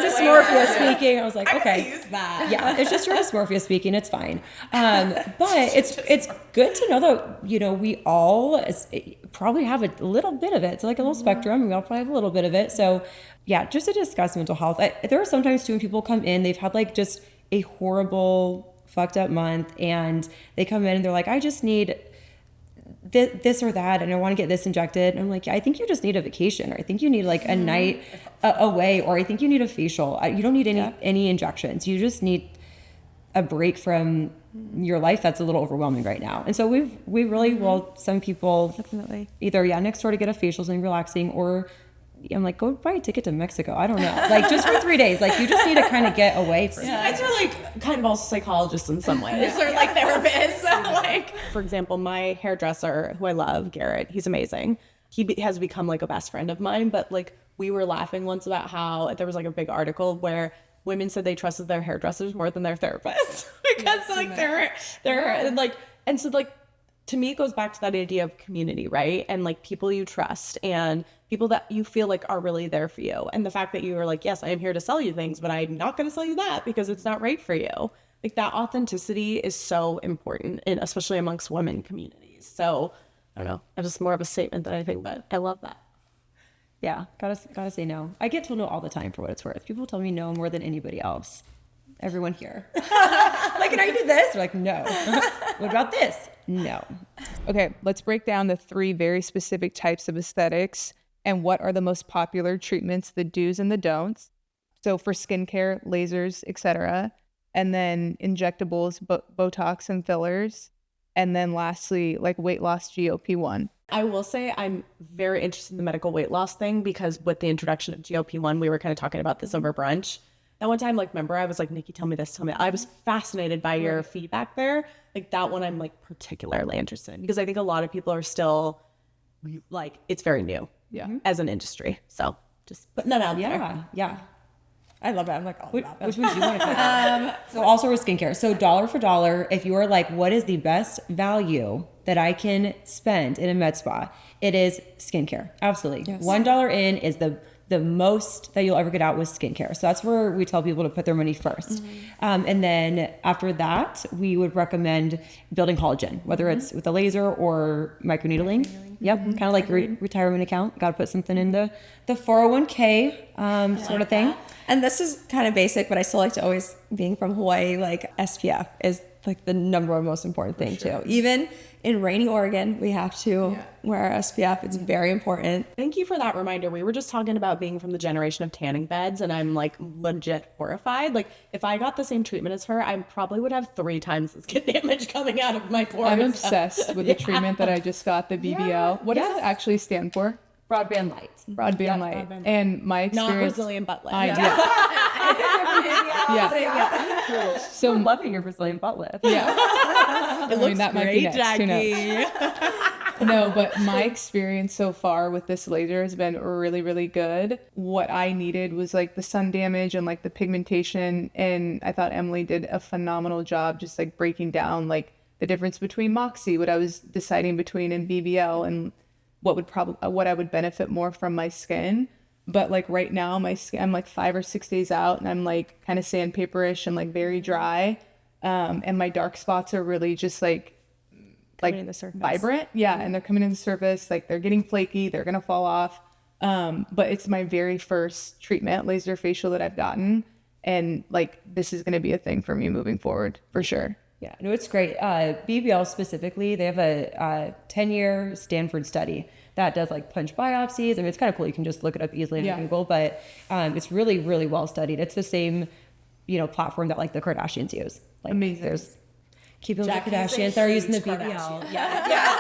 dysmorphia speaking. I was like, okay, use that. Yeah, it's just your dysmorphia speaking. It's fine. But it's good to know that, we all probably have a little bit of it. It's like a little spectrum, and we all probably have a little bit of it. So yeah, just to discuss mental health. There are sometimes too, when people come in, they've had like just a horrible, fucked up month, and they come in and they're like, I just need this or that, and I want to get this injected. And I'm like, yeah, I think you just need a vacation, or I think you need like a night away, or I think you need a facial. You don't need any injections. You just need a break from your life that's a little overwhelming right now. And so we really will, some people Definitely. either next door to get a facial, something relaxing, or I'm like, go buy a ticket to Mexico. I don't know. Like, just for 3 days. Like, you just need to kind of get away from it. Guys are like kind of also psychologists in some ways, or like therapists. Like, for example, my hairdresser, who I love, Garrett, he's amazing. He has become like a best friend of mine. But like, we were laughing once about how there was like a big article where women said they trusted their hairdressers more than their therapists because like they're like, and so like, to me, it goes back to that idea of community, right? And like people you trust and people that you feel like are really there for you. And the fact that you are like, yes, I am here to sell you things, but I'm not going to sell you that because it's not right for you. Like, that authenticity is so important, and especially amongst women communities. So I don't know. It's just more of a statement that I think, but I love that. Yeah, gotta say no. I get told no all the time, for what it's worth. People tell me no more than anybody else. Everyone here. Like, can I do this? They're like, no. What about this? No. Okay, let's break down the 3 very specific types of aesthetics and what are the most popular treatments, the do's and the don'ts. So for skincare, lasers, etc. And then injectables, botox and fillers. And then lastly, like weight loss, GLP-1. I will say I'm very interested in the medical weight loss thing, because with the introduction of GLP-1, we were kind of talking about this over brunch. That one time, like, remember, I was like, Nikki, tell me this, tell me that. I was fascinated by your feedback there. Like, that one I'm like particularly interested in, because I think a lot of people are still like, it's very new as an industry. So just putting that out there. Yeah. I love it. I'm like, all about that. Which ones do you want to talk So also with skincare. So dollar for dollar, if you are like, what is the best value that I can spend in a med spa? It is skincare. Absolutely. Yes. $1 in is the most that you'll ever get out with skincare. So that's where we tell people to put their money first. And then after that, we would recommend building collagen, whether it's with a laser or microneedling. Yep. Kind of like retirement account. Got to put something in the 401k sort of thing. And this is kind of basic, but I still like to always, being from Hawaii, like SPF is like the number one most important thing too. Even in rainy Oregon, we have to wear our SPF. It's very important. Thank you for that reminder. We were just talking about being from the generation of tanning beds, and I'm like legit horrified. Like, if I got the same treatment as her, I probably would have 3 times the skin damage coming out of my pores. I'm obsessed with the treatment that I just got, the BBL. What does it actually stand for? Broadband light. Broadband light. And my experience. Not Brazilian butt lift. Yeah. So I'm loving your Brazilian butt lift. Yeah. It looks that might great, be next. Who knows? Jackie. No, but my experience so far with this laser has been really, really good. What I needed was like the sun damage and like the pigmentation. And I thought Emily did a phenomenal job just like breaking down like the difference between Moxie, what I was deciding between, and BBL, and what I would benefit more from my skin. But like right now, my skin, I'm like 5 or 6 days out, and I'm like kind of sandpaperish and like very dry. And my dark spots are really just like vibrant. Yeah. And they're coming in the surface, like they're getting flaky, they're going to fall off. But it's my very first treatment, laser facial, that I've gotten. And like, this is going to be a thing for me moving forward for sure. Yeah, no, it's great. BBL specifically, they have a 10-year Stanford study that does like punch biopsies. I mean, it's kind of cool. You can just look it up easily on Google, but it's really, really well studied. It's the same, platform that like the Kardashians use. Like, Amazing. There's keep them the Jackie's a Kardashians that are using the huge BBL. Kardashian. Yeah.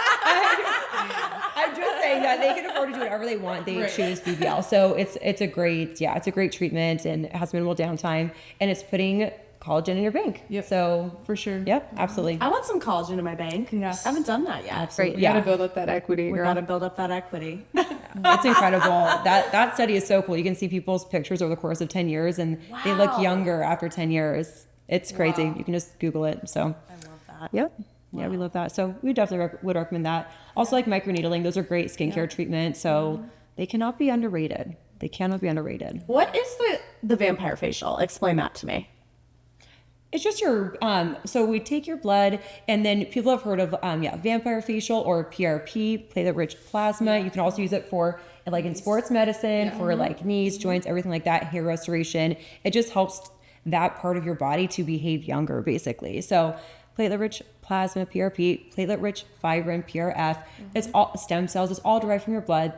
I'm just saying that they can afford to do whatever they want. They choose BBL. So it's a great treatment, and it has minimal downtime, and it's putting collagen in your bank. Yep. So For sure. yep, absolutely. I want some collagen in my bank. Yeah. I haven't done that yet. Absolutely. You gotta build up that equity, We girl. gotta build up that equity. It's incredible. That study is so cool. You can see people's pictures over the course of 10 years, and they look Wow. younger after 10 years. It's crazy. You can just Google it. So I love that. yep. Yeah, we love that. So we definitely would recommend that. Also, like microneedling, those are great skincare treatments. So they cannot be underrated. They cannot be underrated. What is the vampire facial? Explain that to me. It's just your, so we take your blood, and then people have heard of, vampire facial or PRP, platelet-rich plasma. You can also use it for, like in sports medicine, for like knees, joints, everything like that, hair restoration. It just helps that part of your body to behave younger, basically. So platelet-rich plasma, PRP, platelet-rich fibrin, PRF. It's all stem cells. It's all derived from your blood,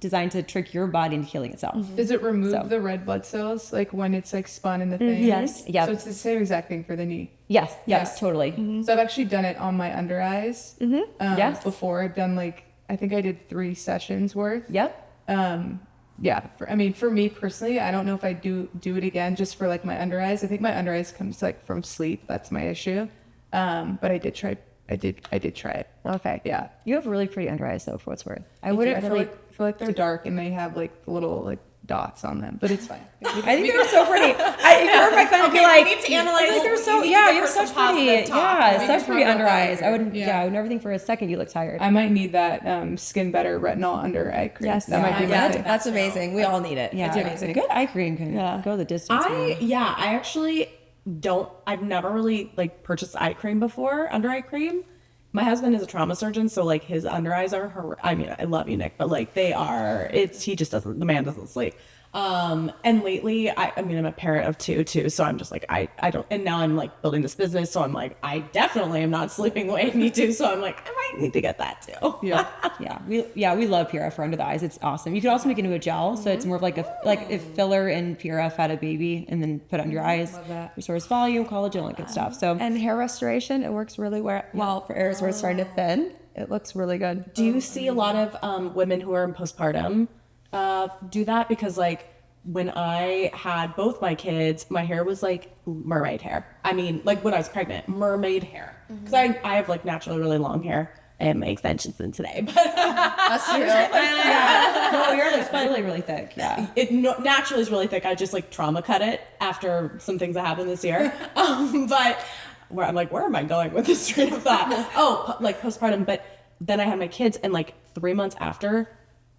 designed to trick your body into healing itself. Does it remove So- the red blood cells, like when it's like spun in the thing? Yes. Yep. So it's the same exact thing for the knee. Yes, Yeah. totally. So I've actually done it on my under eyes. Yes. Before I've done I think I did 3 sessions worth. Yep. For me personally, I don't know if I do it again just for like my under eyes. I think my under eyes comes like from sleep. That's my issue. But I did try it. Okay. Yeah. You have really pretty under eyes, though, for what's worth. I I wouldn't feel really. like they're dark and they have like little like dots on them, but it's fine. I think they're so pretty. If you're my friend, be like, need to analyze- I think they're so. we need to Yeah, give you have her some such pretty. positive talk. Yeah, We such can pretty talk under about that eyes. I later. wouldn't. Yeah. Yeah, I would never think for a second you look tired. I might need that Skin Better retinol under eye cream. Yes, That might be my yeah, thing. that's amazing. We all need it. Yeah, It's amazing. good eye cream can go the distance. man. I actually I've never really like purchased eye cream before, under eye cream. My husband is a trauma surgeon, so like his under eyes are I mean, I love you, Nick, but like he just doesn't, the man doesn't sleep. And lately, I mean, I'm a parent of 2 too, so I'm just like, I don't, and now I'm like building this business, so I'm like, I definitely am not sleeping the way I need to, so I'm like, I might need to get that too. Yeah. we love PRF for under the eyes. It's awesome. You can also make it into a gel, so it's more of like if filler and PRF had a baby, and then put it under your eyes. Love that. Restores volume, collagen, all that good stuff. So And hair restoration, it works really well for areas where it's starting to thin. It looks really good. Do you see a lot of women who are in postpartum do that? Because like when I had both my kids, my hair was like mermaid hair. I mean, like when I was pregnant, mermaid hair. Because I have like naturally really long hair. I have my extensions in today, but That's true. no, your hair looks really, really thick. Yeah. it naturally is really thick. I just like trauma cut it after some things that happened this year. But where I'm like, where am I going with this train of thought? Like postpartum. But then I had my kids, and like 3 months after,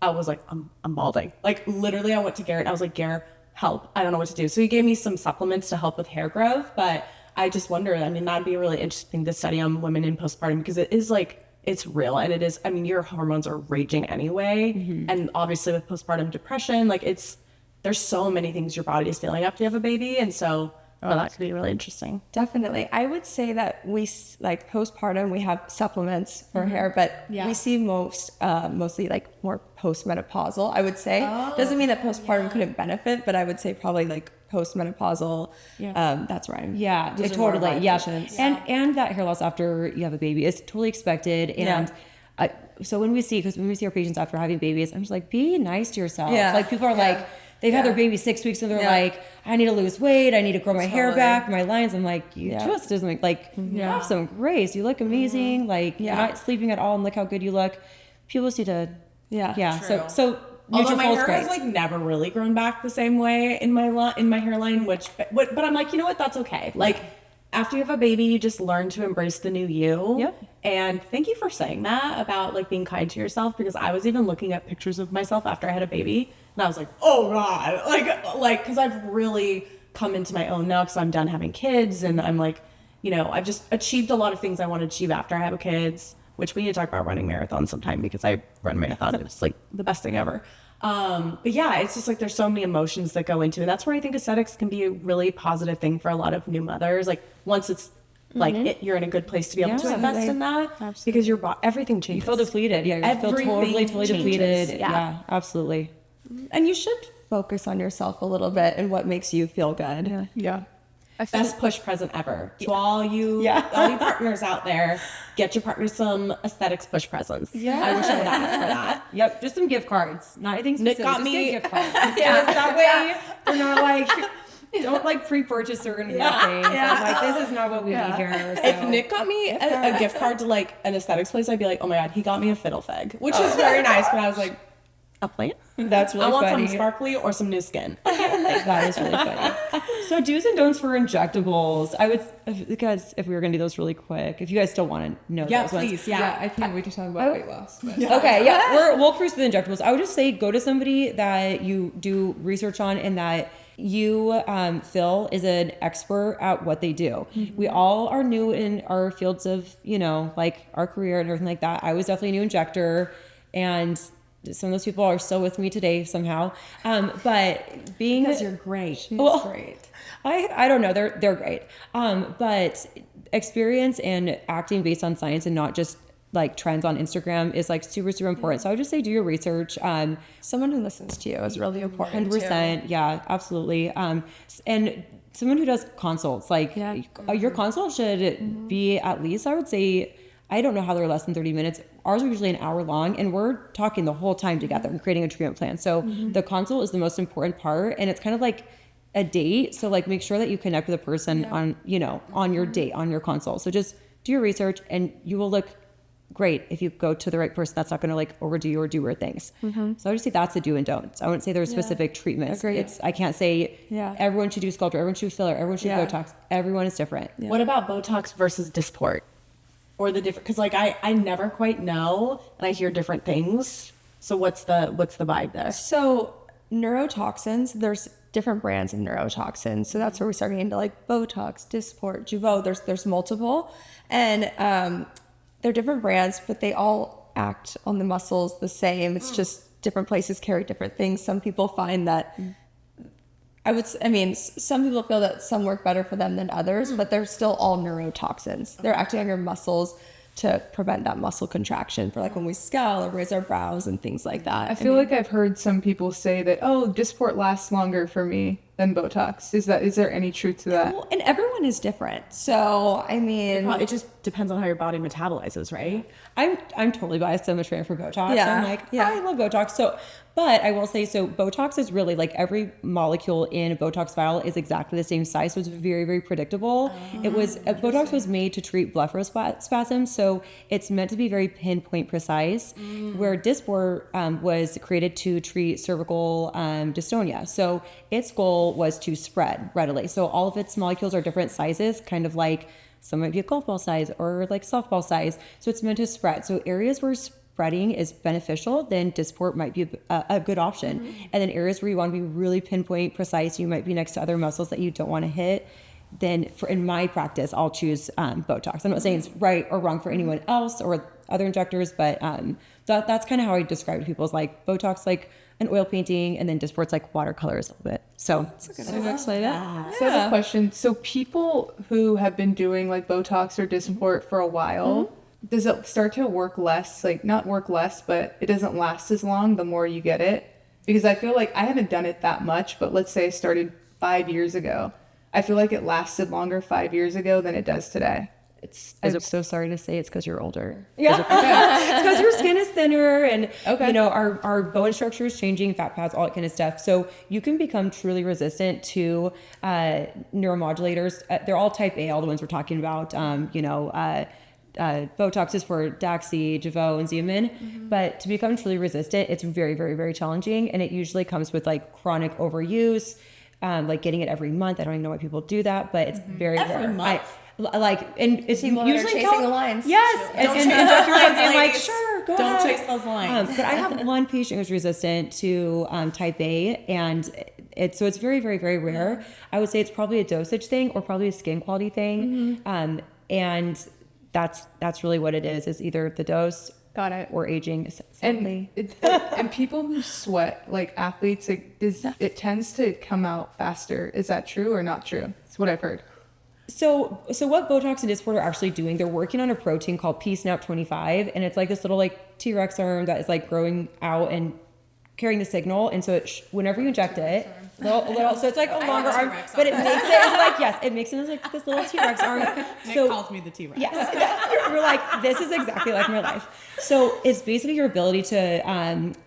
I was like, I'm balding. Like literally, I went to Garrett. I was like, Garrett, help! I don't know what to do. So he gave me some supplements to help with hair growth. But I just wonder. I mean, that'd be a really interesting to study on women in postpartum, because it is like, it's real, and it is. I mean, your hormones are raging anyway, and obviously with postpartum depression, like there's so many things your body is feeling after you have a baby, and so that could be really interesting. Definitely. I would say that like postpartum, we have supplements for hair, but we see mostly like more postmenopausal, I would say. Doesn't mean that postpartum couldn't benefit, but I would say probably like postmenopausal. That's right. Yeah, Those are more of totally. our Yeah. patients. And that hair loss after you have a baby is totally expected. And so when we see our patients after having babies, I'm just like, be nice to yourself. Yeah. Like people are like, they've had their baby 6 weeks and they're like, I need to lose weight. I need to grow my hair back, my lines. I'm like, you just doesn't like, you have some grace. You look amazing. Like you're not sleeping at all, and look how good you look. People just need to, True. So Although my Nutrafol is hair great. has like never really grown back the same way in my hairline, but I'm like, you know what? That's okay. Like after you have a baby, you just learn to embrace the new you. Yep. And thank you for saying that about like being kind to yourself, because I was even looking at pictures of myself after I had a baby, and I was like, oh God, like because I've really come into my own now, because I'm done having kids, and I'm like, you know, I've just achieved a lot of things I want to achieve after I have kids. Which we need to talk about running marathons sometime, because I run marathon and it's like the best thing ever. But yeah, it's just like there's so many emotions that go into it. That's where I think aesthetics can be a really positive thing for a lot of new mothers. Like once it's like you're in a good place to be able to invest in that because your body, everything changes. You feel depleted. Yeah, you feel totally depleted. Yeah, absolutely. And you should focus on yourself a little bit and what makes you feel good. Yeah. Best push present ever to all you partners out there. Get your partner some aesthetics push presents. Yeah, I wish I would ask for that. Yep, just some gift cards. Not anything specific. Nick got just me gift cards. That way they're not like don't like pre-purchase certain things. I'm like, this is not what we need here. So. If Nick got me a gift card to like an aesthetics place, I'd be like, oh my god, he got me a fiddle fig, which is very nice. But I was like, a plant? That's really funny. I want some sparkly or some new skin. That is really funny. So do's and don'ts for injectables. I would, because if we were going to do those really quick, if you guys still want to know those please. ones. Yeah, I can't wait to talk about weight loss. But. Okay, we'll cruise through the injectables. I would just say go to somebody that you do research on and that you Phil is an expert at what they do. We all are new in our fields of, like our career and everything like that. I was definitely a new injector, and some of those people are still with me today somehow. But being because you're great. She's great. I don't know. They're great. But experience and acting based on science and not just like trends on Instagram is like super, super important. So I would just say do your research. Someone who listens to you is really important. 100%. Yeah, absolutely. And someone who does consults, like your consult should be at least, I would say, I don't know how they're less than 30 minutes. Ours are usually an hour long, and we're talking the whole time together and creating a treatment plan. So the consult is the most important part, and it's kind of like a date. So like make sure that you connect with a person on your date, on your consult. So just do your research, and you will look great if you go to the right person that's not going to like overdo you or do weird things. So I would just say that's a do and don't. I wouldn't say there's specific treatments. I can't say everyone should do sculpture, everyone should do filler, everyone should do Botox. Everyone is different. What about Botox versus Dysport? Or the different, because like I never quite know, and I hear different things. So what's the vibe there? So neurotoxins, there's different brands of neurotoxins. So that's where we start getting into like Botox, Dysport, Jeuveau. There's multiple, and they're different brands, but they all act on the muscles the same. It's just different places carry different things. Some people find that. Some people feel that some work better for them than others, but they're still all neurotoxins. They're acting on your muscles to prevent that muscle contraction for like when we scowl or raise our brows and things like that. I feel like I've heard some people say that, Dysport lasts longer for me than Botox. Is there any truth to that? Well, and everyone is different. So, it just depends on how your body metabolizes, right? I'm totally biased. I'm a trainer for Botox. Yeah. I'm like, I love Botox. But I will say, Botox is really like every molecule in a Botox vial is exactly the same size. So it's very, very predictable. Botox was made to treat blepharospasms. So it's meant to be very pinpoint precise, where Dysport was created to treat cervical dystonia. So its goal was to spread readily. So all of its molecules are different sizes, kind of like some might be a golf ball size or like softball size. So it's meant to spread. So areas where spreading is beneficial, then Dysport might be a good option. And then areas where you want to be really pinpoint precise, you might be next to other muscles that you don't want to hit, then in my practice, I'll choose Botox. I'm not saying it's right or wrong for anyone else or other injectors, but that's kind of how I describe it to people is like Botox, like an oil painting, and then Dysport's like watercolors a little bit. So that's a good way to explain it. So I have a question. So people who have been doing like Botox or Dysport for a while, does it start to work less? Like not work less, but it doesn't last as long the more you get it? Because I feel like I haven't done it that much, but let's say I started 5 years ago. I feel like it lasted longer 5 years ago than it does today. I'm so sorry to say it's because you're older. Yeah. It's because your skin is thinner and, our bone structure is changing, fat pads, all that kind of stuff. So you can become truly resistant to neuromodulators. They're all type A, all the ones we're talking about. Botox is for 𝗣𝗶𝗰𝗀, 𝗣𝗹𝗰𝗀, and 𝗬𝗋. But to become truly resistant, it's very, very, very challenging. And it usually comes with like chronic overuse, like getting it every month. I don't even know why people do that, but it's very every month. And it's People usually chasing the lines. Yes, Don't chase and those lines, I'm like, ladies. sure, go Don't ahead. chase those lines. But I have one patient who's resistant to type A, and it's very, very, very rare. I would say it's probably a dosage thing or probably a skin quality thing, and that's really what it is either the dose. Got it. Or aging. Sadly. And people who sweat, like athletes, it tends to come out faster. Is that true or not true? It's what I've heard. So what Botox and Dysport are actually doing, they're working on a protein called 𝗞SNAP25, and it's like this little like T-Rex arm that is like growing out and carrying the signal. And so it whenever you inject it, little, so it's like a longer arm, but it makes it into like, yes, it makes it into like this little T-Rex arm. Nick calls me the T-Rex. Yes, you're like, this is exactly like my life. So it's basically your ability to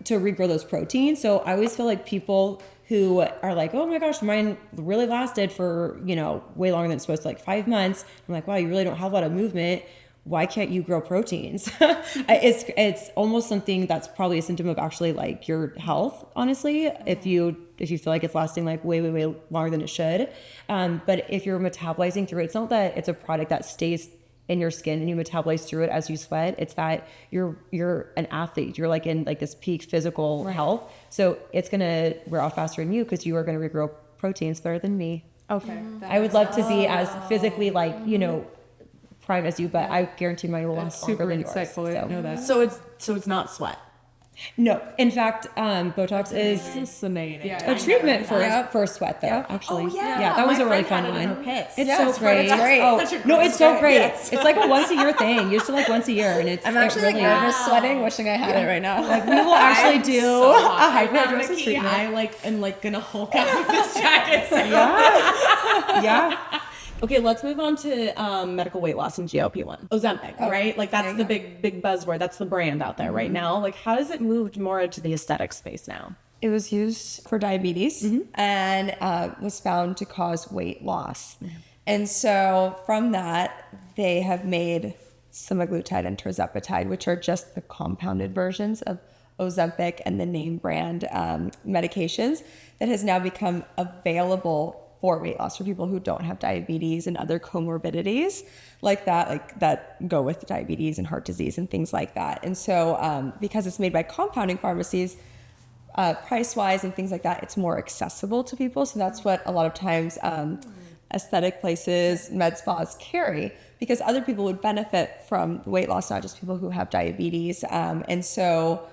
regrow those proteins. So I always feel like people who are like, oh my gosh, mine really lasted for, you know, way longer than it's supposed to, like 5 months. I'm like, wow, you really don't have a lot of movement. Why can't you grow proteins? It's almost something that's probably a symptom of actually like your health, honestly, if you feel like it's lasting like way longer than it should. But if you're metabolizing through it, it's not that it's a product that stays in your skin and you metabolize through it as you sweat. It's that you're an athlete. You're like in like this peak physical health. So it's gonna wear off faster than you because you are gonna regrow proteins better than me. Okay. I would love to be as physically like, you know, prime as you, but I guarantee mine will last longer Super than yours. insightful. I didn't know that. So it's not sweat. No, in fact, Botox is Fascinating. a treatment for sweat, though. Actually, that was a really fun one. It's so great. It's great. Oh, Such a no, gross it's so thing. great. Yes. It's like a once a year thing. Used to like once a year, and it's I'm actually like really, nervous sweating, wishing I had it right now. like we will actually do a hyperhidrosis Nikki, treatment. I like am like gonna Hulk out with this jacket. So. Yeah. Okay, let's move on to medical weight loss and GLP-1. Ozempic, right? Like that's the big buzzword. That's the brand out there right now. Like how has it moved more into the aesthetic space now? It was used for diabetes and was found to cause weight loss. And so from that, they have made semaglutide and tirzepatide, which are just the compounded versions of Ozempic and the name brand medications that has now become available for weight loss for people who don't have diabetes and other comorbidities like that go with diabetes and heart disease and things like that. And so because it's made by compounding pharmacies, price-wise and things like that, it's more accessible to people. So that's what a lot of times aesthetic places, med spas carry, because other people would benefit from weight loss, not just people who have diabetes. And so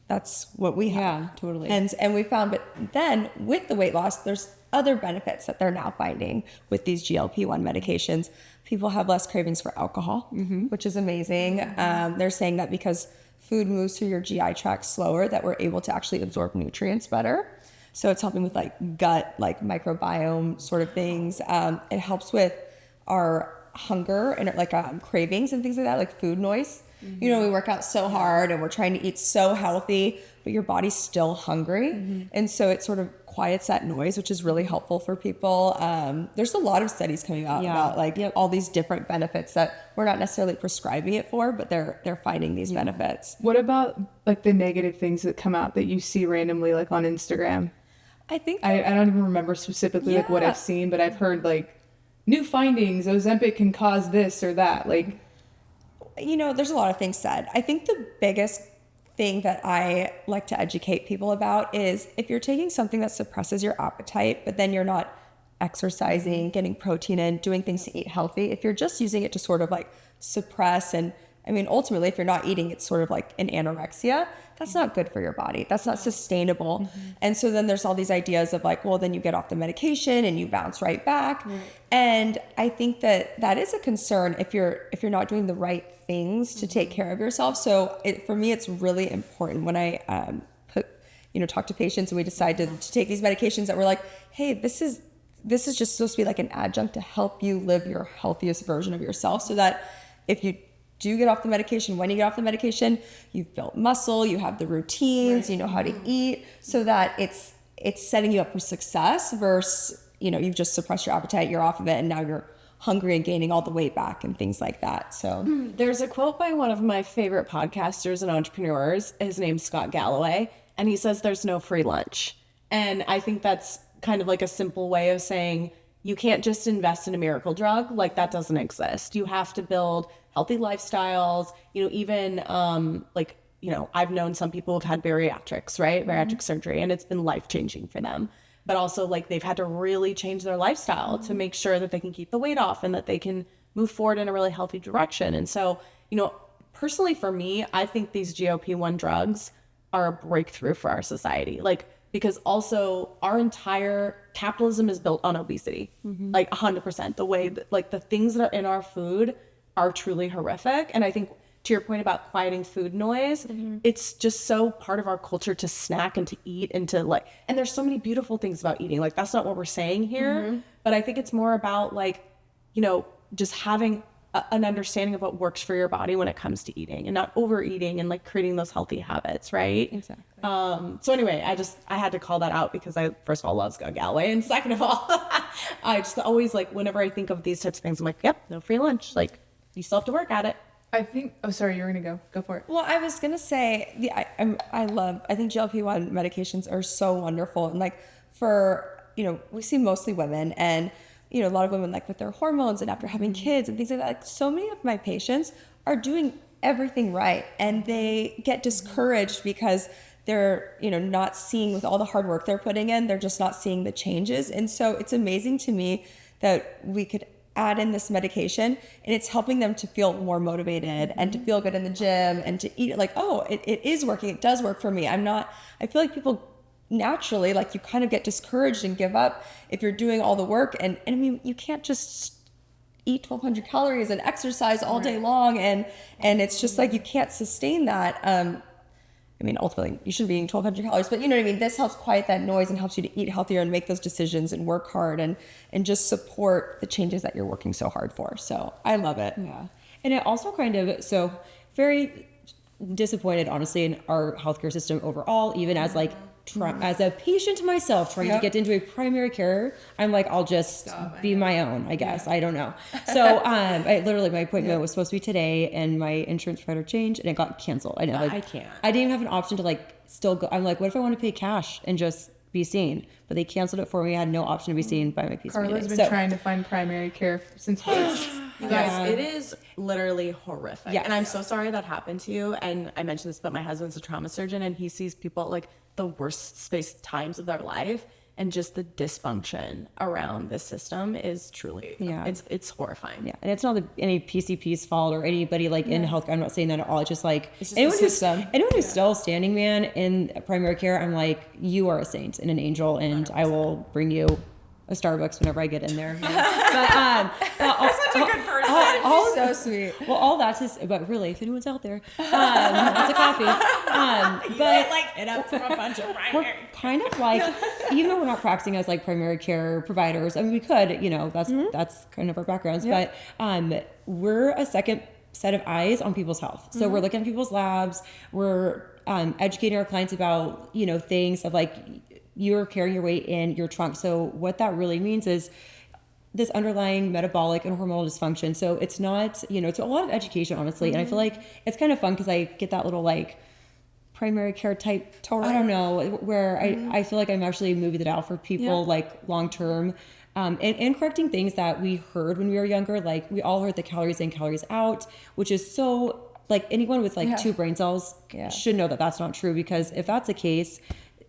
that's what we have. Yeah, totally. And we found, but then with the weight loss, there's other benefits that they're now finding with these GLP-1 medications. People have less cravings for alcohol, which is amazing. They're saying that because food moves through your GI tract slower, that we're able to actually absorb nutrients better. So it's helping with like gut, like microbiome sort of things. It helps with our hunger and like cravings and things like that, like food noise. You know, we work out so hard and we're trying to eat so healthy, but your body's still hungry. And so it sort of quiets that noise, which is really helpful for people. There's a lot of studies coming out about like all these different benefits that we're not necessarily prescribing it for, but they're finding these benefits. What about like the negative things that come out that you see randomly like on Instagram? I think I don't even remember specifically like what I've seen, but I've heard like new findings, Ozempic can cause this or that. Like, you know, there's a lot of things said. I think the biggest thing that I like to educate people about is if you're taking something that suppresses your appetite, but then you're not exercising, getting protein in, doing things to eat healthy, if you're just using it to sort of like suppress, and I mean, ultimately, if you're not eating, it's sort of like an anorexia. That's not good for your body. That's not sustainable. And so then there's all these ideas of like, well, then you get off the medication and you bounce right back. And I think that is a concern if you're not doing the right things to take care of yourself. So for me, it's really important when I talk to patients and we decide to take these medications that we're like, hey, this is just supposed to be like an adjunct to help you live your healthiest version of yourself, so that if you do get off the medication, when you get off the medication, you've built muscle, you have the routines, you know how to eat, so that it's setting you up for success versus, you've just suppressed your appetite, you're off of it, and now you're hungry and gaining all the weight back and things like that. So there's a quote by one of my favorite podcasters and entrepreneurs. His name's Scott Galloway, and he says there's no free lunch. And I think that's kind of like a simple way of saying you can't just invest in a miracle drug. Like that doesn't exist. You have to build healthy lifestyles, even I've known some people who've had bariatrics, right? Bariatric surgery, and it's been life-changing for them. But also like they've had to really change their lifestyle to make sure that they can keep the weight off and that they can move forward in a really healthy direction. And so, personally for me, I think these GLP-1 drugs are a breakthrough for our society. Like, because also our entire capitalism is built on obesity, like 100%. The way that, like, the things that are in our food are truly horrific. And I think to your point about quieting food noise, it's just so part of our culture to snack and to eat and to like, and there's so many beautiful things about eating. Like, that's not what we're saying here, but I think it's more about like, you know, just having an understanding of what works for your body when it comes to eating and not overeating and like creating those healthy habits, right? Exactly. So anyway, I had to call that out because I, first of all, love 𝗖𝗹𝗰𝗀, and second of all, I just always like, whenever I think of these types of things, I'm like, yep, no free lunch. Like, you still have to work at it. I think, oh, sorry, you're going to go for it. Well, I was gonna say, I think GLP-1 medications are so wonderful, and like for, you know, we see mostly women, and you know, a lot of women like with their hormones and after having kids and things like that. Like, so many of my patients are doing everything right, and they get discouraged because they're, you know, not seeing, with all the hard work they're putting in, they're just not seeing the changes. And so it's amazing to me that we could add in this medication and it's helping them to feel more motivated and to feel good in the gym and to eat like, oh, it is working. It does work for me. I feel like people naturally, like, you kind of get discouraged and give up if you're doing all the work. And I mean, you can't just eat 1,200 calories and exercise all day long. And it's just like, you can't sustain that. I mean, ultimately, you shouldn't be eating 1,200 calories, but you know what I mean? This helps quiet that noise and helps you to eat healthier and make those decisions and work hard and just support the changes that you're working so hard for. So I love it. Yeah. And it also kind of, so very disappointed, honestly, in our healthcare system overall, even as like, as a patient myself trying to get into a primary care, I'm like, I'll just be my own, I guess. I don't know. So I literally, my appointment was supposed to be today and my insurance provider changed and it got canceled. I know, like, I can't. I didn't even have an option to like still go. I'm like, what if I want to pay cash and just be seen? But they canceled it for me. I had no option to be seen by my PCP. Carla's been trying to find primary care since March. You guys, it is literally horrific. Yes. And I'm so sorry that happened to you. And I mentioned this, but my husband's a trauma surgeon and he sees people at like the worst space times of their life. And just the dysfunction around this system is truly, it's horrifying. Yeah, and it's not any PCP's fault or anybody like in healthcare. I'm not saying that at all. It's just like just anyone the system. Who's still standing, man, in primary care. I'm like, you are a saint and an angel, and 100%. I will bring you a Starbucks whenever I get in there. But Such a good person. So sweet. Well, all that is, but really, if anyone's out there, it's a coffee. But like it up from a bunch of we're kind of like, even though we're not practicing as like primary care providers, I mean, we could, you know, that's kind of our backgrounds, but we're a second set of eyes on people's health. So we're looking at people's labs, we're educating our clients about, you know, things of like, you're carrying your weight in your trunk. So what that really means is this underlying metabolic and hormonal dysfunction. So it's not, you know, it's a lot of education, honestly. And I feel like it's kind of fun because I get that little like primary care type, I don't know, where I feel like I'm actually moving the dial for people like long term. And correcting things that we heard when we were younger. Like, we all heard the calories in, calories out, which is so, like, anyone with like 2 brain cells should know that that's not true, because if that's the case,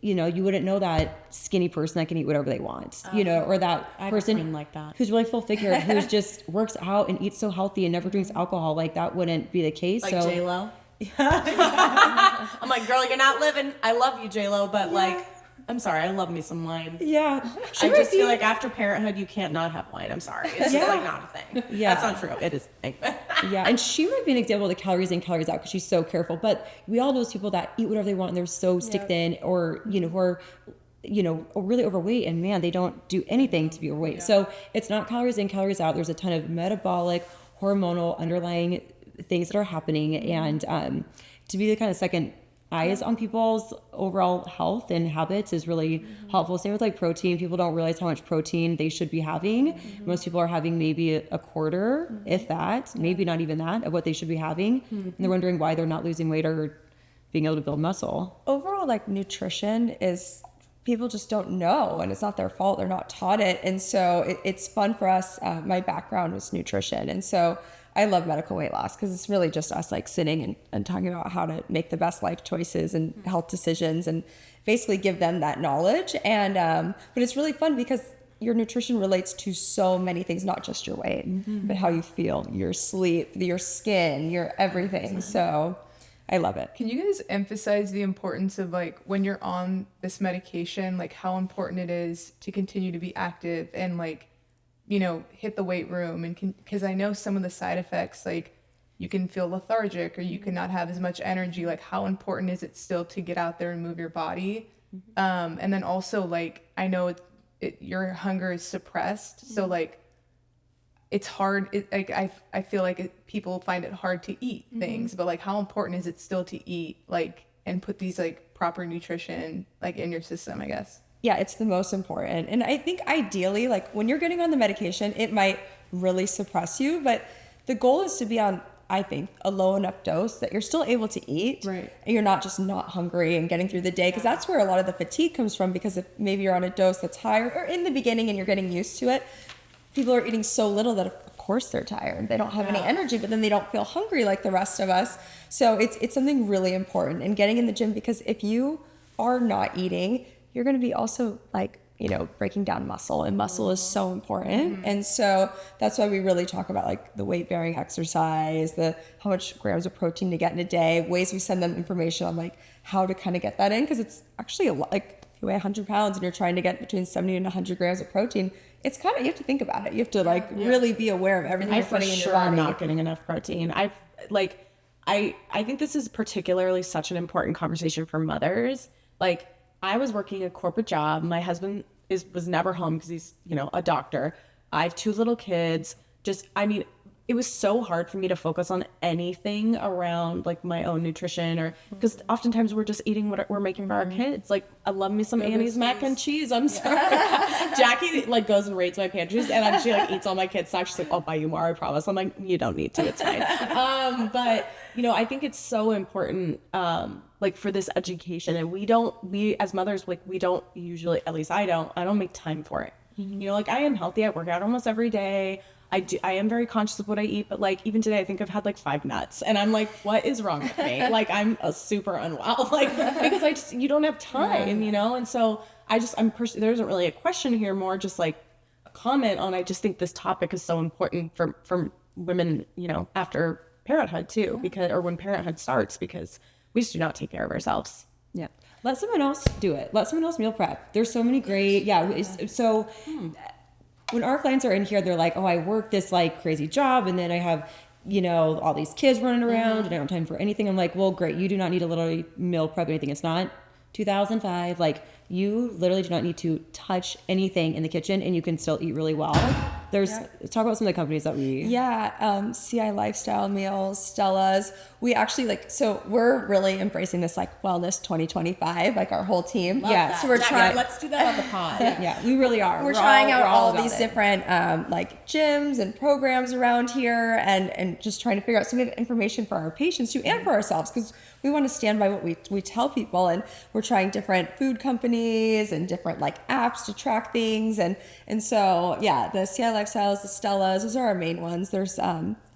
you know, you wouldn't know that skinny person that can eat whatever they want, you know, or that person like that who's really full figured, who's just works out and eats so healthy and never drinks alcohol. Like, that wouldn't be the case. like so J-Lo. I'm like, girl, you're not living. I love you, J-Lo, but like, I'm sorry, I love me some wine. Yeah. I just feel like after parenthood, you can't not have wine. I'm sorry. It's just like not a thing. Yeah. That's not true. It is a thing. Yeah, and she might be an example of the calories in, calories out, because she's so careful. But we all know those people that eat whatever they want and they're so stick thin, or, you know, who are, you know, really overweight, and man, they don't do anything to be overweight. Yeah. So it's not calories in, calories out. There's a ton of metabolic, hormonal, underlying things that are happening. And to be the kind of second eyes on people's overall health and habits is really helpful. Same with like protein. People don't realize how much protein they should be having. Most people are having maybe a quarter, if that, maybe not even that, of what they should be having. And they're wondering why they're not losing weight or being able to build muscle. Overall, like, nutrition is, people just don't know, and it's not their fault. They're not taught it. And so it's fun for us. My background was nutrition. And so I love medical weight loss because it's really just us like sitting and talking about how to make the best life choices and health decisions and basically give them that knowledge. And but it's really fun because your nutrition relates to so many things, not just your weight, but how you feel, your sleep, your skin, your everything. So I love it. Can you guys emphasize the importance of like when you're on this medication, like how important it is to continue to be active and like, you know, hit the weight room? And because I know some of the side effects, like you can feel lethargic or you cannot have as much energy. Like how important is it still to get out there and move your body? And then also like, I know your hunger is suppressed. So like, it's hard. I feel like people find it hard to eat things, but like how important is it still to eat like and put these like proper nutrition like in your system, I guess. Yeah, it's the most important. And I think ideally, like when you're getting on the medication, it might really suppress you, but the goal is to be on, I think, a low enough dose that you're still able to eat. Right. And you're not just not hungry and getting through the day, because that's where a lot of the fatigue comes from, because if maybe you're on a dose that's higher or in the beginning and you're getting used to it, people are eating so little that of course they're tired. They don't have any energy, but then they don't feel hungry like the rest of us. So it's something really important. And getting in the gym, because if you are not eating, you're going to be also like, you know, breaking down muscle, and muscle is so important. And so that's why we really talk about like the weight bearing exercise, how much grams of protein to get in a day, ways we send them information on like how to kind of get that in. Cause it's actually a lot, like if you weigh 100 pounds and you're trying to get between 70 and 100 grams of protein, it's kind of, you have to think about it. You have to like really be aware of everything you're For putting in your sure body. I'm not getting enough protein. I think this is particularly such an important conversation for mothers. Like I was working a corporate job. My husband was never home because he's, you know, a doctor. I have 2 little kids. It was so hard for me to focus on anything around like my own nutrition, or because oftentimes we're just eating what we're making for our kids. Like I love me some Annie's mac and cheese. I'm sorry. Jackie like goes and raids my pantries, and she like eats all my kids' snacks. She's like, I'll buy you more, I promise. I'm like, you don't need to, it's fine. But you know, I think it's so important like for this education, and we as mothers, like we don't usually, at least I don't make time for it. You know, like I am healthy. I work out almost every day. I am very conscious of what I eat, but like even today, I think I've had like 5 nuts, and I'm like, what is wrong with me? Like I'm super unwell, like because you don't have time, you know? And so there isn't really a question here, more just like a comment on, I just think this topic is so important for women, you know, after parenthood too, or when parenthood starts, because we just do not take care of ourselves. Yeah. Let someone else do it. Let someone else meal prep. There's so many great, so when our clients are in here, they're like, oh, I work this like crazy job, and then I have, you know, all these kids running around and I don't have time for anything. I'm like, well, great. You do not need to literally meal prep anything. It's not 2005. Like you literally do not need to touch anything in the kitchen, and you can still eat really well. Talk about some of the companies that we... Yeah, CI Lifestyle Meals, Stella's. We actually so we're really embracing this like wellness 2025, like our whole team. So we're trying. Let's do that on the pod. Yeah, we really are. We're trying out all these different like gyms and programs around here, and just trying to figure out some information for our patients too, and for ourselves, because we want to stand by what we tell people. And we're trying different food companies and different like apps to track things, and so yeah, the CI Lifestyles, the Stellas, those are our main ones. There's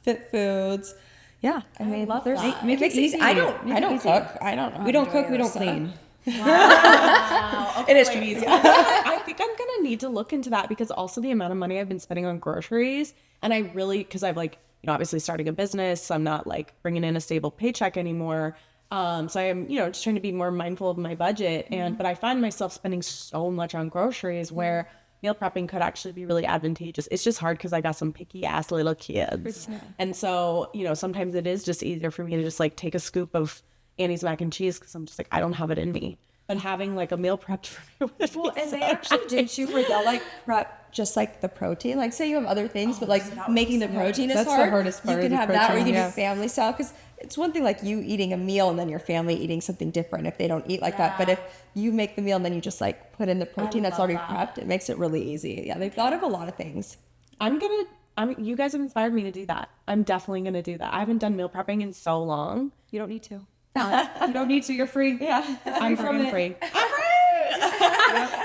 Fit Foods. Yeah, I mean, love that. Make it easy. I don't cook. I don't know. We don't cook, we don't clean. Wow. Okay, It is ladies. I think I'm gonna need to look into that, because also the amount of money I've been spending on groceries, and I really, because I've like, you know, obviously starting a business, I'm not like bringing in a stable paycheck anymore. So I am, you know, just trying to be more mindful of my budget, but I find myself spending so much on groceries where meal prepping could actually be really advantageous. It's just hard because I got some picky ass little kids. And so, you know, sometimes it is just easier for me to just like take a scoop of Annie's mac and cheese, because I'm just like, I don't have it in me. But having like a meal prepped for me And they actually do too, where they'll like prep just like the protein. Like say you have other things, but like making the protein is That's the hard. hardest part You of can the have that, or you protein, can do family style, because it's one thing like you eating a meal and then your family eating something different if they don't eat like that. But if you make the meal and then you just like put in the protein that's already prepped, it makes it really easy. Yeah, they've thought of a lot of things. You guys have inspired me to do that. I'm definitely gonna do that. I haven't done meal prepping in so long. You don't need to. You don't need to, you're free. Yeah. I'm free.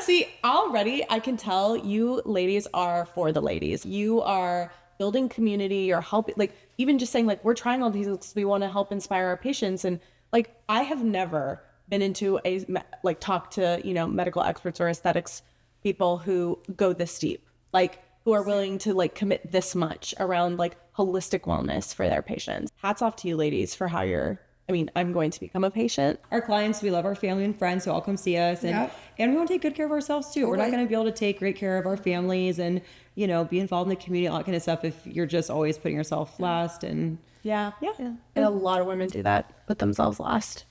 See, already I can tell you ladies are for the ladies. You are building community, you're helping, like even just saying like, we're trying all these because we want to help inspire our patients. And like, I have never been into talk to, you know, medical experts or aesthetics people who go this deep, like who are willing to like commit this much around like holistic wellness for their patients. Hats off to you ladies for how you're I mean, I'm going to become a patient. Our clients, we love our family and friends who all come see us, and we want to take good care of ourselves too. We're not going to be able to take great care of our families and, you know, be involved in the community, all that kind of stuff if you're just always putting yourself last. And Yeah. And a lot of women do that, put themselves last.